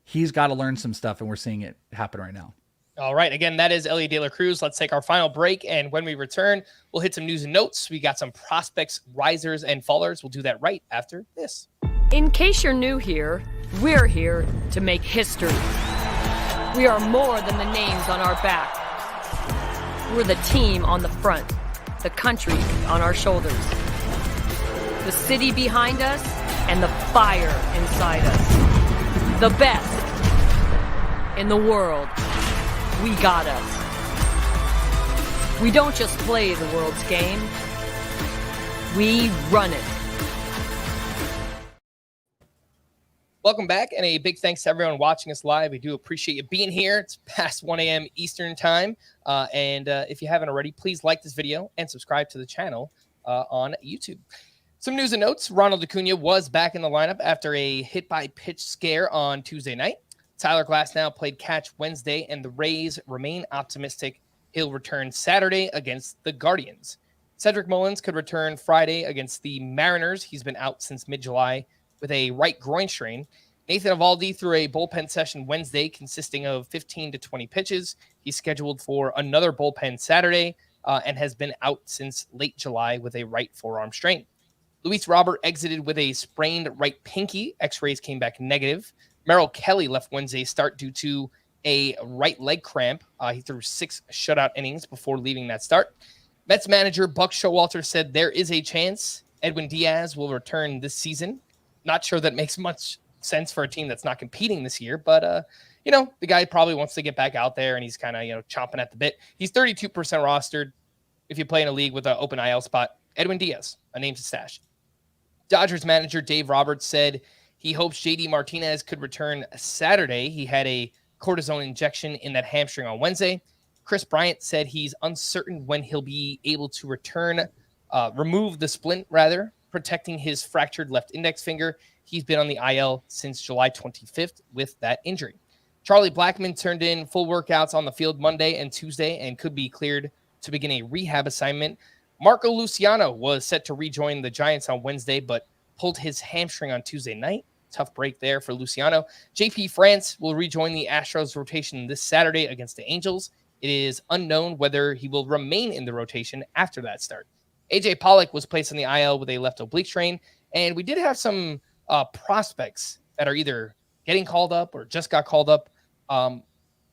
He's got to learn some stuff, and we're seeing it happen right now. All right. Again, that is Elly De La Cruz. Let's take our final break. And when we return, we'll hit some news and notes. We got some prospects, risers, and fallers. We'll do that right after this. In case you're new here, we're here to make history. We are more than the names on our back. We're the team on the front, the country on our shoulders, the city behind us, and the fire inside us. The best in the world. We got us. We don't just play the world's game. We run it. Welcome back, and a big thanks to everyone watching us live. We do appreciate you being here. It's past 1 a.m. Eastern time. And if you haven't already, please like this video and subscribe to the channel on YouTube. Some news and notes. Ronald Acuña was back in the lineup after a hit-by-pitch scare on Tuesday night. Tyler Glasnow played catch Wednesday, and the Rays remain optimistic he'll return Saturday against the Guardians. Cedric Mullins could return Friday against the Mariners. He's been out since mid-July with a right groin strain. Nathan Eovaldi threw a bullpen session Wednesday consisting of 15 to 20 pitches. He's scheduled for another bullpen Saturday. and has been out since late July with a right forearm strain. Luis Robert exited with a sprained right pinky. X-rays came back negative. Merrill Kelly left Wednesday's start due to a right leg cramp. He threw 6 shutout innings before leaving that start. Mets manager Buck Showalter said there is a chance Edwin Diaz will return this season. Not sure that makes much sense for a team that's not competing this year, but the guy probably wants to get back out there, and he's kind of chomping at the bit. He's 32% rostered. If you play in a league with an open IL spot, Edwin Diaz, a name to stash. Dodgers manager Dave Roberts said he hopes JD Martinez could return Saturday. He had a cortisone injection in that hamstring on Wednesday. Chris Bryant said he's uncertain when he'll be able to remove the splint, protecting his fractured left index finger. He's been on the IL since July 25th with that injury. Charlie Blackmon turned in full workouts on the field Monday and Tuesday and could be cleared to begin a rehab assignment. Marco Luciano was set to rejoin the Giants on Wednesday, but pulled his hamstring on Tuesday night. Tough break there for Luciano. JP France will rejoin the Astros rotation this Saturday against the Angels. It is unknown whether he will remain in the rotation after that start. AJ Pollock was placed on the IL with a left oblique strain, and we did have some prospects that are either getting called up or just got called up.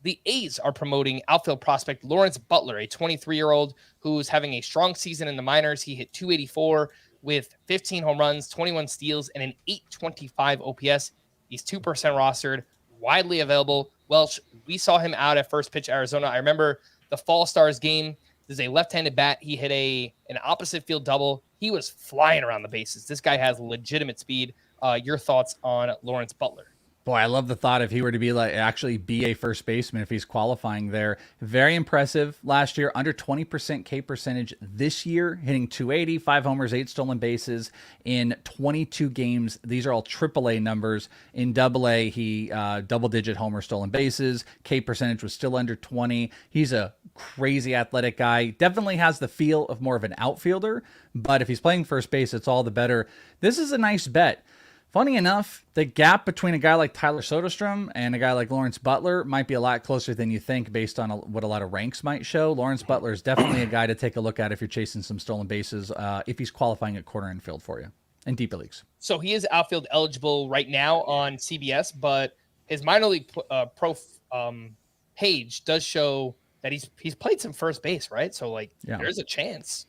The A's are promoting outfield prospect Lawrence Butler, a 23-year-old who's having a strong season in the minors. He hit .284 with 15 home runs, 21 steals, and an .825 OPS. He's 2% rostered, widely available. Welsh, we saw him out at First Pitch Arizona. I remember the Fall Stars game. There's a left-handed bat. He hit an opposite field double. He was flying around the bases. This guy has legitimate speed. Your thoughts on Lawrence Butler? Boy, I love the thought if he were to be a first baseman if he's qualifying there. Very impressive last year, under 20% K percentage this year, hitting .280, 5 homers, 8 stolen bases in 22 games. These are all AAA numbers. In AA, he double-digit homer stolen bases. K percentage was still under 20. He's a crazy athletic guy. Definitely has the feel of more of an outfielder, but if he's playing first base, it's all the better. This is a nice bet. Funny enough, the gap between a guy like Tyler Soderstrom and a guy like Lawrence Butler might be a lot closer than you think based on what a lot of ranks might show. Lawrence Butler is definitely a guy to take a look at if you're chasing some stolen bases, if he's qualifying at corner infield for you in deeper leagues. So he is outfield eligible right now on CBS, but his minor league page does show that he's played some first base, right? So there's a chance.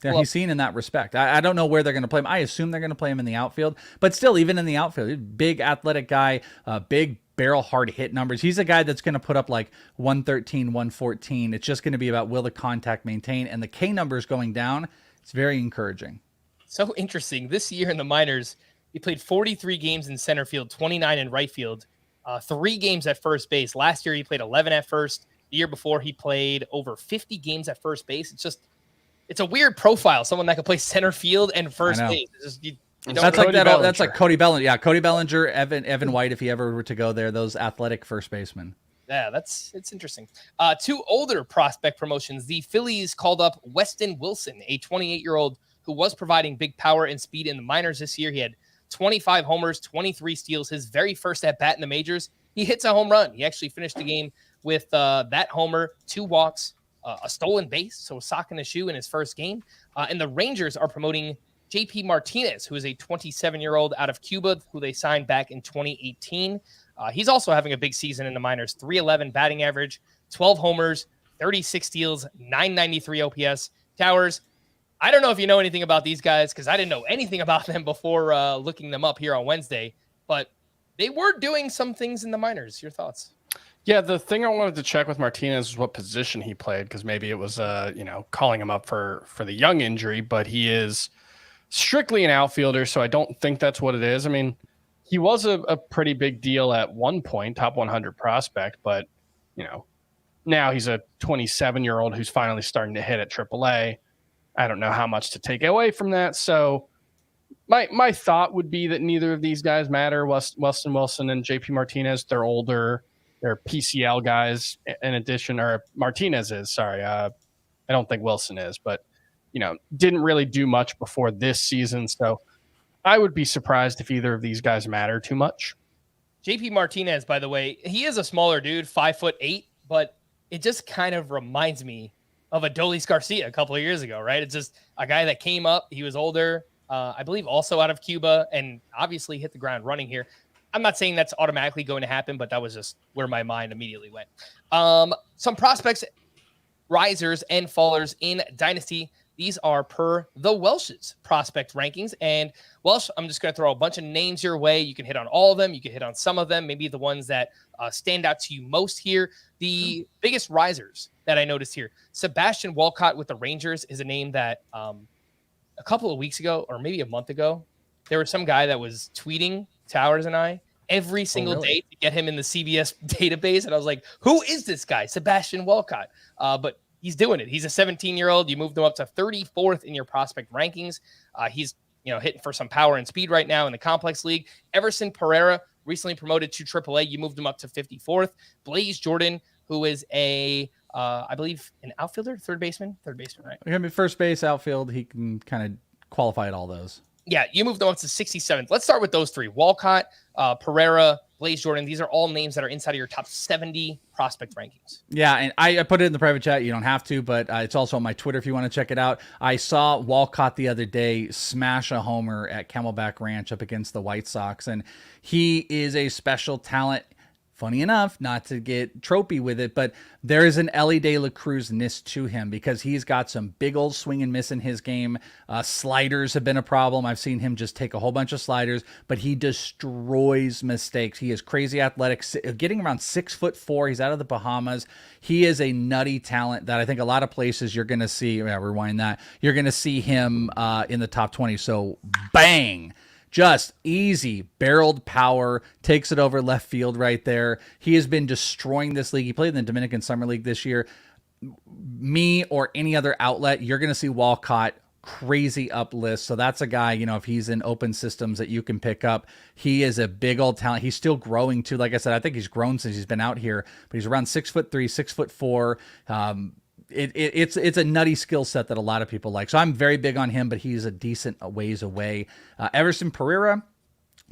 He's seen in that respect. I don't know where they're going to play him. I assume they're going to play him in the outfield, but still, even in the outfield, big athletic guy, big barrel hard hit numbers. He's a guy that's going to put up 113, 114. It's just going to be about will the contact maintain, and the K numbers going down. It's very encouraging. So interesting. This year in the minors, he played 43 games in center field, 29 in right field, 3 games at first base. Last year, he played 11 at first. The year before, he played over 50 games at first base. It's a weird profile. Someone that can play center field and first base. That's like Cody Bellinger. Yeah, Cody Bellinger, Evan White, if he ever were to go there, those athletic first basemen. Yeah, it's interesting. 2 older prospect promotions. The Phillies called up Weston Wilson, a 28-year-old who was providing big power and speed in the minors this year. He had 25 homers, 23 steals. His very first at-bat in the majors, he hits a home run. He actually finished the game with that homer, 2 walks, a stolen base, so a sock in the shoe in his first game. And the Rangers are promoting JP Martinez, who is a 27-year-old out of Cuba, who they signed back in 2018. He's also having a big season in the minors, 311 batting average, 12 homers, 36 steals, 993 OPS. Towers, I don't know if you know anything about these guys because I didn't know anything about them before looking them up here on Wednesday, but they were doing some things in the minors. Your thoughts? Yeah, the thing I wanted to check with Martinez was what position he played, because maybe it was calling him up for the young injury, but he is strictly an outfielder, so I don't think that's what it is. I mean, he was a pretty big deal at one point, top 100 prospect, but now he's a 27-year-old who's finally starting to hit at AAA. I don't know how much to take away from that. So my thought would be that neither of these guys matter. Weston Wilson and JP Martinez, they're older. They're PCL guys in addition, or Martinez is, sorry. I don't think Wilson is, but, didn't really do much before this season. So I would be surprised if either of these guys matter too much. JP Martinez, by the way, he is a smaller dude, 5'8", but it just kind of reminds me of Adolis Garcia a couple of years ago, right? It's just a guy that came up. He was older, I believe also out of Cuba, and obviously hit the ground running here. I'm not saying that's automatically going to happen, but that was just where my mind immediately went. Some prospects, risers, and fallers in Dynasty. These are per the Welsh's prospect rankings. And Welsh, I'm just going to throw a bunch of names your way. You can hit on all of them. You can hit on some of them, maybe the ones that stand out to you most here. The biggest risers that I noticed here, Sebastian Walcott with the Rangers is a name that a couple of weeks ago, or maybe a month ago, there was some guy that was tweeting Towers and I every single day to get him in the CBS database. And I was like, who is this guy? Sebastian Walcott. But he's doing it. He's a 17-year-old. You moved him up to 34th in your prospect rankings. He's hitting for some power and speed right now in the complex league. Everson Pereira, recently promoted to AAA. You moved him up to 54th. Blaze Jordan, who is I believe an outfielder, third baseman, right? Going to be first base, outfield. He can kind of qualify at all those. Yeah, you moved them up to 67th. Let's start with those three. Walcott, Pereira, Blaze Jordan. These are all names that are inside of your top 70 prospect rankings. Yeah, and I put it in the private chat. You don't have to, but it's also on my Twitter if you want to check it out. I saw Walcott the other day smash a homer at Camelback Ranch up against the White Sox, and he is a special talent. Funny enough, not to get tropey with it, but there is an Elly De La Cruz-ness to him because he's got some big old swing and miss in his game. Sliders have been a problem. I've seen him just take a whole bunch of sliders, but he destroys mistakes. He is crazy athletic, getting around 6'4". He's out of the Bahamas. He is a nutty talent that I think a lot of places you're going to see. Rewind that. You're going to see him in the top 20. So bang. Just easy, barreled power, takes it over left field right there. He has been destroying this league. He played in the Dominican Summer League this year. Me or any other outlet, you're going to see Walcott crazy up list. So that's a guy, if he's in open systems that you can pick up. He is a big old talent. He's still growing too. Like I said, I think he's grown since he's been out here, but he's around 6'3", 6'4". It's a nutty skill set that a lot of people like. So I'm very big on him, but he's a decent ways away. Everson Pereira,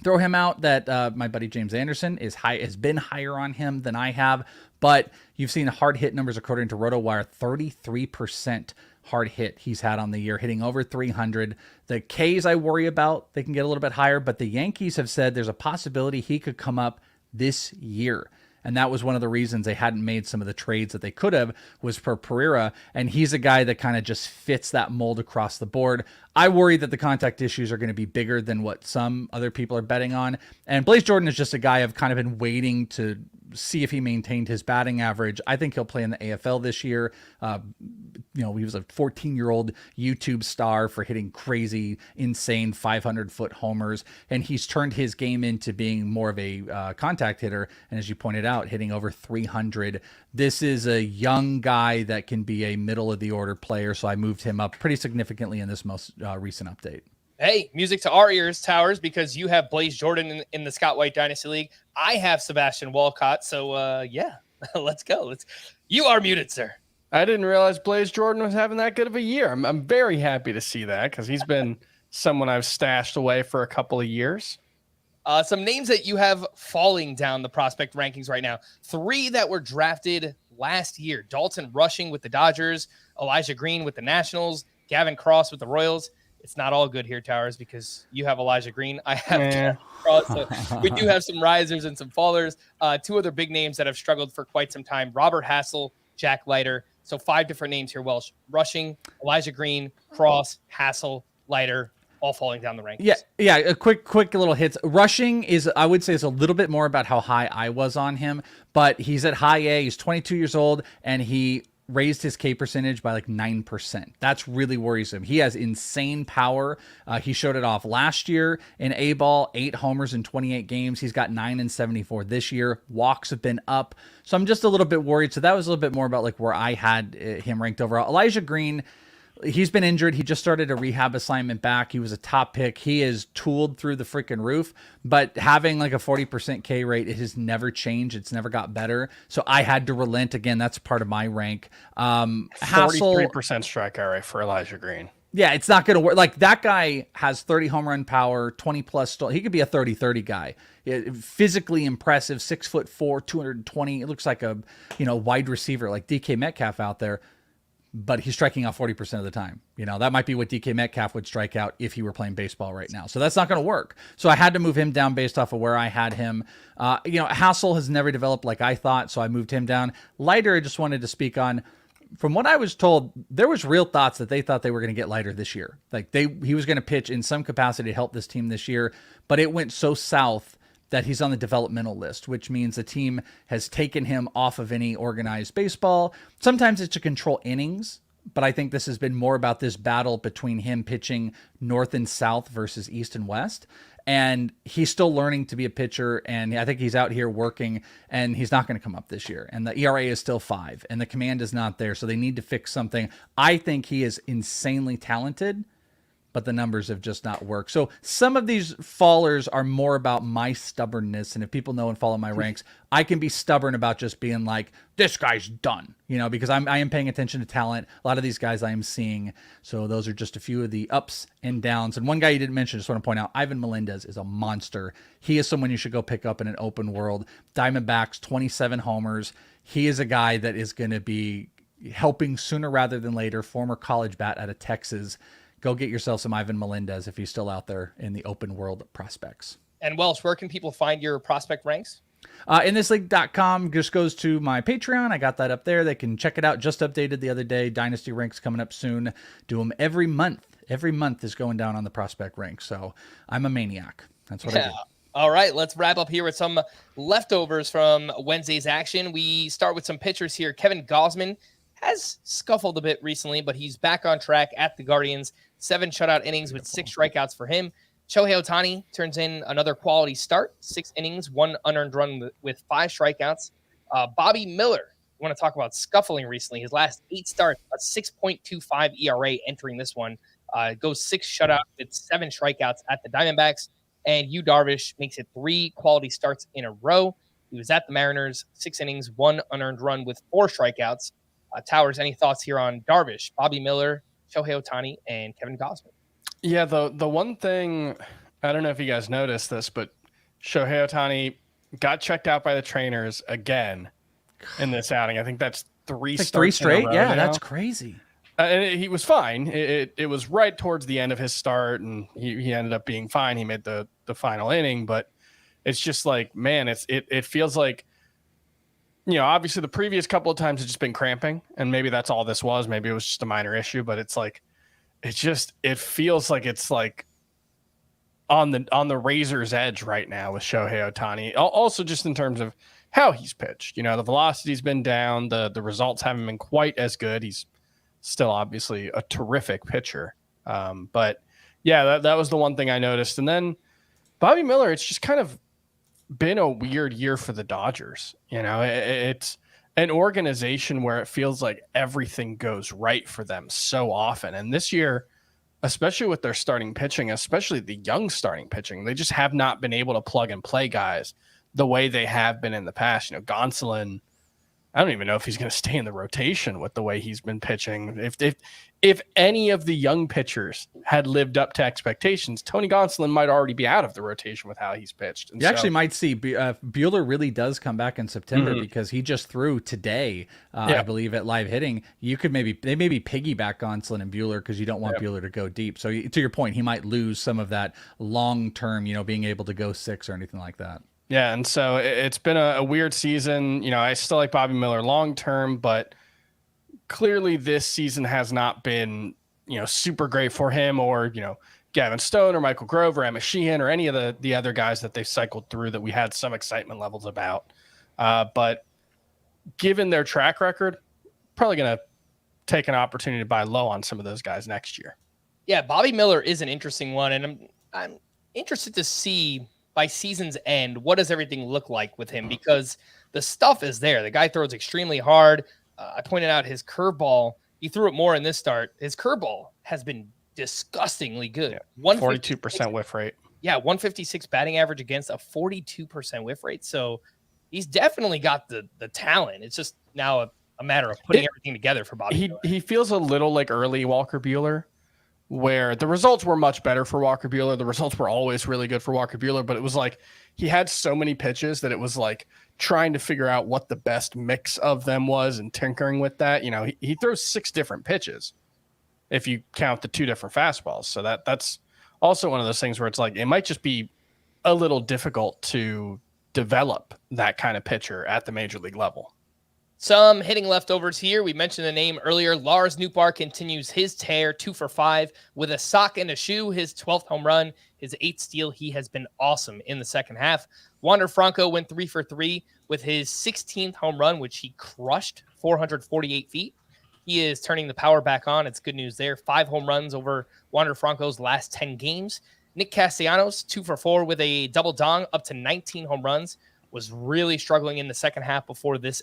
throw him out. That my buddy James Anderson has been higher on him than I have. But you've seen hard hit numbers according to RotoWire, 33% hard hit he's had on the year, hitting over 300. The K's I worry about. They can get a little bit higher, but the Yankees have said there's a possibility he could come up this year. And that was one of the reasons they hadn't made some of the trades that they could have, was for Pereira. And he's a guy that kind of just fits that mold across the board. I worry that the contact issues are going to be bigger than what some other people are betting on. And Blaze Jordan is just a guy I've kind of been waiting to see if he maintained his batting average. I think he'll play in the AFL this year. He was a 14-year-old YouTube star for hitting crazy, insane 500-foot homers, and he's turned his game into being more of a contact hitter. And as you pointed out, hitting over 300. This is a young guy that can be a middle-of-the-order player, so I moved him up pretty significantly in this most recent update. Hey, music to our ears, Towers, because you have Blaze Jordan in the Scott White Dynasty League. I have Sebastian Walcott. So, yeah, let's go. You are muted, sir. I didn't realize Blaze Jordan was having that good of a year. I'm very happy to see that because he's been someone I've stashed away for a couple of years. Some names that you have falling down the prospect rankings right now. 3 that were drafted last year. Dalton Rushing with the Dodgers, Elijah Green with the Nationals, Gavin Cross with the Royals. It's not all good here, Towers, because you have Elijah Green. I have Cross. So we do have some risers and some fallers. 2 other big names that have struggled for quite some time. Robert Hassel, Jack Leiter. So 5 different names here, Welsh. Rushing, Elijah Green, Cross, Hassel, Leiter, all falling down the rankings. Yeah. A quick little hits. Rushing is, I would say, is a little bit more about how high I was on him, but he's at high A. He's 22 years old, and he raised his K percentage by like 9%. That's really worrisome. He has insane power. He showed it off last year in A-ball, 8 homers in 28 games. He's got 9 in 74 this year. Walks have been up. So I'm just a little bit worried. So that was a little bit more about like where I had him ranked overall. Elijah Green, he's been injured. He just started a rehab assignment back. He was a top pick. He is tooled through the freaking roof, but having like a 40% K rate, it has never changed. It's never got better. So I had to relent again. That's part of my rank. 43% strikeout rate for Elijah Green. Yeah, it's not going to work. Like that guy has 30 home run power, 20 plus. He could be a 30-30 guy. Physically impressive, 6'4", 220. It looks like a wide receiver like DK Metcalf out there. but he's striking out 40% of the time. That might be what DK Metcalf would strike out if he were playing baseball right now. So that's not going to work. So I had to move him down based off of where I had him. Hassel has never developed like I thought, so I moved him down. Leiter, I just wanted to speak on. From what I was told, there was real thoughts that they thought they were going to get Leiter this year. Like he was going to pitch in some capacity to help this team this year, but it went so south that he's on the developmental list, which means the team has taken him off of any organized baseball. Sometimes it's to control innings, but I think this has been more about this battle between him pitching north and south versus east and west. And he's still learning to be a pitcher, and I think he's out here working, and he's not going to come up this year. And the ERA is still 5, and the command is not there, so they need to fix something. I think he is insanely talented, but the numbers have just not worked. So some of these fallers are more about my stubbornness. And if people know and follow my ranks, I can be stubborn about just being like, this guy's done, because I am paying attention to talent. A lot of these guys I am seeing. So those are just a few of the ups and downs. And one guy you didn't mention, just want to point out, Ivan Melendez is a monster. He is someone you should go pick up in an open world. Diamondbacks, 27 homers. He is a guy that is going to be helping sooner rather than later. Former college bat out of Texas. Go get yourself some Ivan Melendez if he's still out there in the open world prospects. And Welsh, where can people find your prospect ranks? InThisLeague.com just goes to my Patreon. I got that up there. They can check it out. Just updated the other day. Dynasty ranks coming up soon. Do them every month. Every month is going down on the prospect ranks. So I'm a maniac. That's what I do. All right, let's wrap up here with some leftovers from Wednesday's action. We start with some pitchers here. Kevin Gausman has scuffled a bit recently, but he's back on track at the Guardians. 7 shutout innings with 6 strikeouts for him. Shohei Ohtani turns in another quality start. 6 innings, 1 unearned run with 5 strikeouts. Bobby Miller, you want to talk about scuffling recently. His last 8 starts, a 6.25 ERA entering this one. Goes 6 shutout with 7 strikeouts at the Diamondbacks. And Yu Darvish makes it 3 quality starts in a row. He was at the Mariners, 6 innings, 1 unearned run with 4 strikeouts. Towers, any thoughts here on Darvish, Bobby Miller, Shohei Ohtani, and Kevin Gausman? Yeah, the one thing, I don't know if you guys noticed this, but Shohei Ohtani got checked out by the trainers again in this outing. I think that's 3 starts 3 straight. Yeah, now. that's crazy. And he was fine. It was right towards the end of his start, and he ended up being fine. He made the final inning, but it's just like, man, it feels like, obviously the previous couple of times it's just been cramping, and maybe that's all this was. Maybe it was just a minor issue, but it's like, it feels like it's like on the razor's edge right now with Shohei Ohtani. Also just in terms of how he's pitched, the velocity's been down. The results haven't been quite as good. He's still obviously a terrific pitcher. But yeah, that was the one thing I noticed. And then Bobby Miller, it's just kind of been a weird year for the Dodgers. It's an organization where it feels like everything goes right for them so often. And this year, especially with their starting pitching, especially the young starting pitching, they just have not been able to plug and play guys the way they have been in the past. Gonsolin, I don't even know if he's going to stay in the rotation with the way he's been pitching. If any of the young pitchers had lived up to expectations, Tony Gonsolin might already be out of the rotation with how he's pitched. And you actually might see Buehler really does come back in September because he just threw today, I believe, at live hitting. They maybe piggyback Gonsolin and Buehler because you don't want Buehler to go deep. So to your point, he might lose some of that long term, being able to go 6 or anything like that. Yeah, and so it's been a weird season. I still like Bobby Miller long term, but clearly this season has not been, super great for him or, Gavin Stone or Michael Grove or Emma Sheehan or any of the other guys that they've cycled through that we had some excitement levels about. But given their track record, probably going to take an opportunity to buy low on some of those guys next year. Yeah, Bobby Miller is an interesting one, and I'm interested to see by season's end, what does everything look like with him? Because the stuff is there. The guy throws extremely hard. I pointed out his curveball. He threw it more in this start. His curveball has been disgustingly good. Yeah, 42% whiff rate. Yeah, 156 batting average against a 42% whiff rate. So he's definitely got the talent. It's just now a matter of putting everything together for Bobby Miller. He feels a little like early Walker Buehler, where the results were much better for Walker Buehler. The results were always really good for Walker Buehler, but it was like he had so many pitches that it was like trying to figure out what the best mix of them was and tinkering with that. He throws 6 different pitches if you count the 2 different fastballs. So that's also one of those things where it's like it might just be a little difficult to develop that kind of pitcher at the major league level. Some hitting leftovers here. We mentioned the name earlier. Lars Nootbaar continues his tear, 2 for 5 with a sock and a shoe. His 12th home run, his 8th steal. He has been awesome in the second half. Wander Franco went 3 for 3 with his 16th home run, which he crushed 448 feet. He is turning the power back on. It's good news there. 5 home runs over Wander Franco's last 10 games. Nick Castellanos, 2 for 4 with a double dong, up to 19 home runs. Was really struggling in the second half before this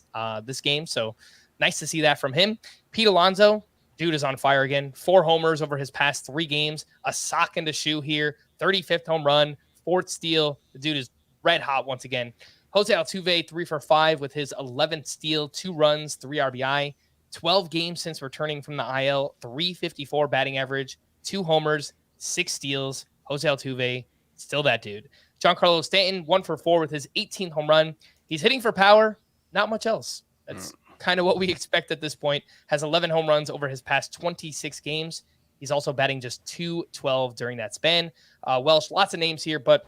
game. So nice to see that from him. Pete Alonso, dude is on fire again. 4 homers over his past 3 games. A sock and a shoe here. 35th home run. 4th steal. The dude is red hot once again. Jose Altuve, 3 for 5 with his 11th steal. 2 runs, 3 RBI. 12 games since returning from the IL. 354 batting average. 2 homers. 6 steals. Jose Altuve, still that dude. Giancarlo Stanton, 1 for 4 with his 18th home run. He's hitting for power, not much else. That's kind of what we expect at this point. Has 11 home runs over his past 26 games. He's also batting just .212 during that span. Welsh, lots of names here, but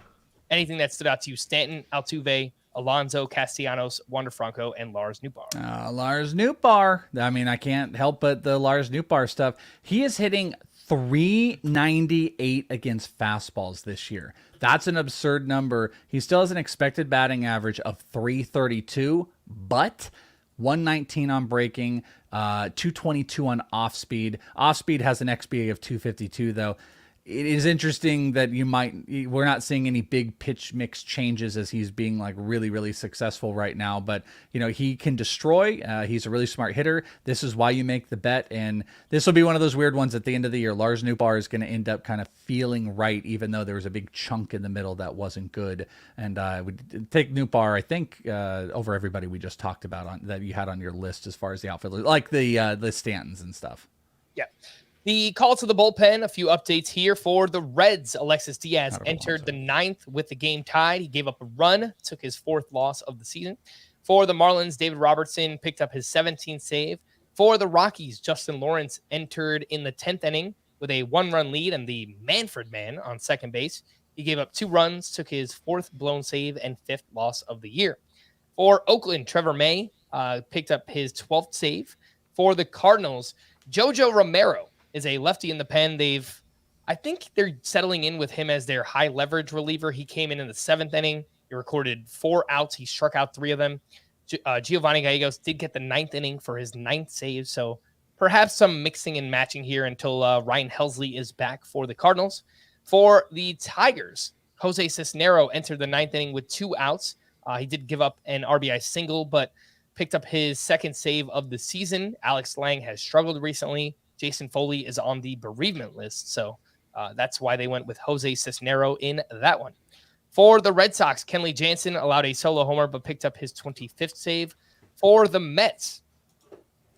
anything that stood out to you? Stanton, Altuve, Alonso, Castellanos, Wander Franco, and Lars Nootbaar. Lars Nootbaar. I mean, I can't help but the Lars Nootbaar stuff. He is hitting .398 against fastballs this year. That's an absurd number. He still has an expected batting average of .332, but 119 on breaking, 222 on off speed. Off speed has an XBA of 252, though. It is interesting that we're not seeing any big pitch mix changes as he's being like really, really successful right now. But, he can destroy. He's a really smart hitter. This is why you make the bet. And this will be one of those weird ones at the end of the year. Lars Nootbaar is going to end up kind of feeling right, even though there was a big chunk in the middle that wasn't good. And I would take Nootbaar, I think, over everybody we just talked about that you had on your list as far as the outfielders, like the Stantons and stuff. Yeah. The call to the bullpen, a few updates here for the Reds. Alexis Diaz entered the 9th with the game tied. He gave up a run, took his 4th loss of the season. For the Marlins, David Robertson picked up his 17th save. For the Rockies, Justin Lawrence entered in the 10th inning with a 1-run lead and the Manfred man on second base. He gave up 2 runs, took his 4th blown save and 5th loss of the year. For Oakland, Trevor May picked up his 12th save. For the Cardinals, Jojo Romero is a lefty in the pen. I think they're settling in with him as their high leverage reliever. He came in the 7th inning. He recorded 4 outs. He struck out 3 of them. Giovanni Gallegos did get the 9th inning for his 9th save. So perhaps some mixing and matching here until Ryan Helsley is back for the Cardinals. For the Tigers, Jose Cisnero entered the 9th inning with 2 outs. He did give up an RBI single, but picked up his 2nd save of the season. Alex Lang has struggled recently. Jason Foley is on the bereavement list, so that's why they went with Jose Cisnero in that one. For the Red Sox, Kenley Jansen allowed a solo homer, but picked up his 25th save. For the Mets,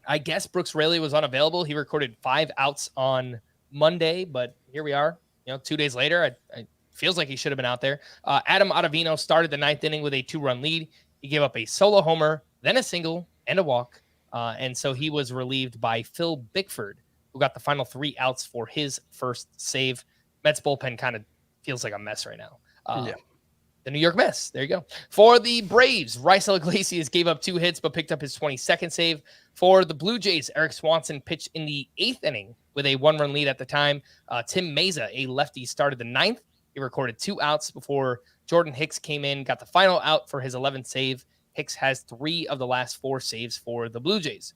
I guess Brooks Raley was unavailable. He recorded 5 outs on Monday, but here we are. 2 days later, it feels like he should have been out there. Adam Ottavino started the 9th inning with a 2-run lead. He gave up a solo homer, then a single, and a walk. And so he was relieved by Phil Bickford, who got the final 3 outs for his 1st save. Mets bullpen kind of feels like a mess right now. The New York Mets. There you go. For the Braves, Raisel Iglesias gave up 2 hits, but picked up his 22nd save. For the Blue Jays, Eric Swanson pitched in the 8th inning with a 1-run lead at the time. Tim Meza, a lefty, started the 9th. He recorded 2 outs before Jordan Hicks came in, got the final out for his 11th save. Hicks has 3 of the last 4 saves for the Blue Jays.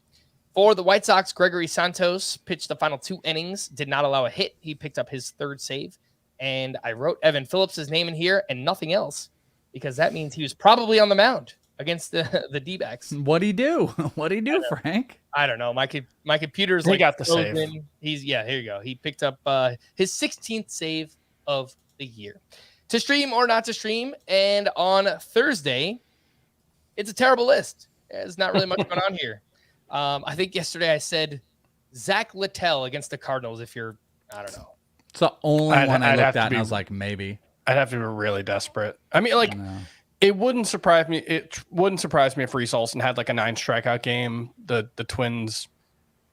For the White Sox, Gregory Santos pitched the final 2 innings, did not allow a hit. He picked up his 3rd save. And I wrote Evan Phillips' name in here and nothing else, because that means he was probably on the mound against the D-backs. What'd he do? What'd he do, Frank? I don't know. My computer's he got the save. Here you go. He picked up his 16th save of the year. To stream or not to stream, and on Thursday, it's a terrible list. There's not really much going on here. I think yesterday I said Zach Littell against the Cardinals. I don't know. It's the only one I looked at and I was like, maybe. I'd have to be really desperate. I mean, It wouldn't surprise me. It wouldn't surprise me if Reese Olson had like a 9 strikeout game. The Twins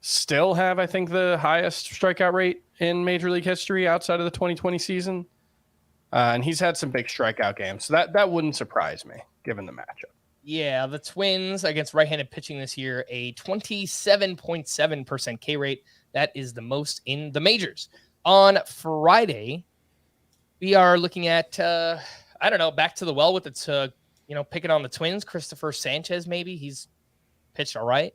still have, I think, the highest strikeout rate in Major League history outside of the 2020 season. And he's had some big strikeout games. So that wouldn't surprise me, given the matchup. Yeah, the Twins against right-handed pitching this year, a 27.7% K rate. That is the most in the majors. On Friday, we are looking at, back to the well with its, picking on the Twins. Christopher Sanchez, maybe. He's pitched all right.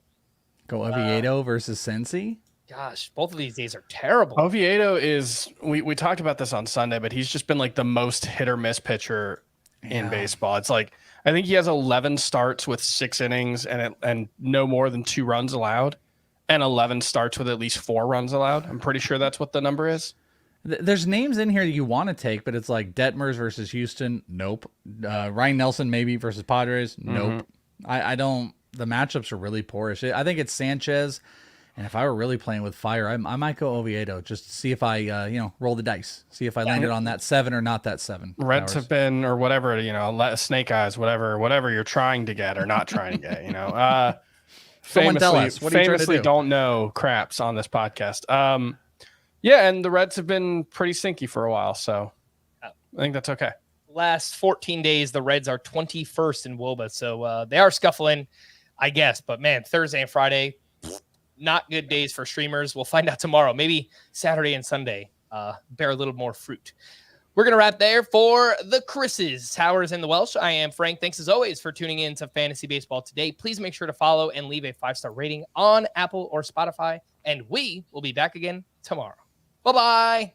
Go Oviedo versus Cincy. Gosh, both of these days are terrible. Oviedo is, we talked about this on Sunday, but he's just been like the most hit or miss pitcher in baseball. It's like, I think he has 11 starts with 6 innings and no more than 2 runs allowed, and 11 starts with at least 4 runs allowed. I'm pretty sure that's what the number is. There's names in here that you want to take, but it's like Detmers versus Houston. Nope. Ryan Nelson maybe versus Padres. Nope. I don't. The matchups are really poorish. I think it's Sanchez. And if I were really playing with fire, I might go Oviedo just to see if I, roll the dice, see if I landed on that 7 or not that 7. Reds have been, or whatever, snake eyes, whatever you're trying to get or not trying to get, Someone tell us. What are you trying to do? Don't know craps on this podcast. And the Reds have been pretty stinky for a while, so I think that's okay. Last 14 days, the Reds are 21st in WOBA, so they are scuffling, I guess. But man, Thursday and Friday, not good days for streamers. We'll find out tomorrow. Maybe Saturday and Sunday bear a little more fruit. We're going to wrap there for the Chris's, Towers and the Welsh. I am Frank. Thanks as always for tuning in to Fantasy Baseball today. Please make sure to follow and leave a 5-star rating on Apple or Spotify. And we will be back again tomorrow. Bye-bye.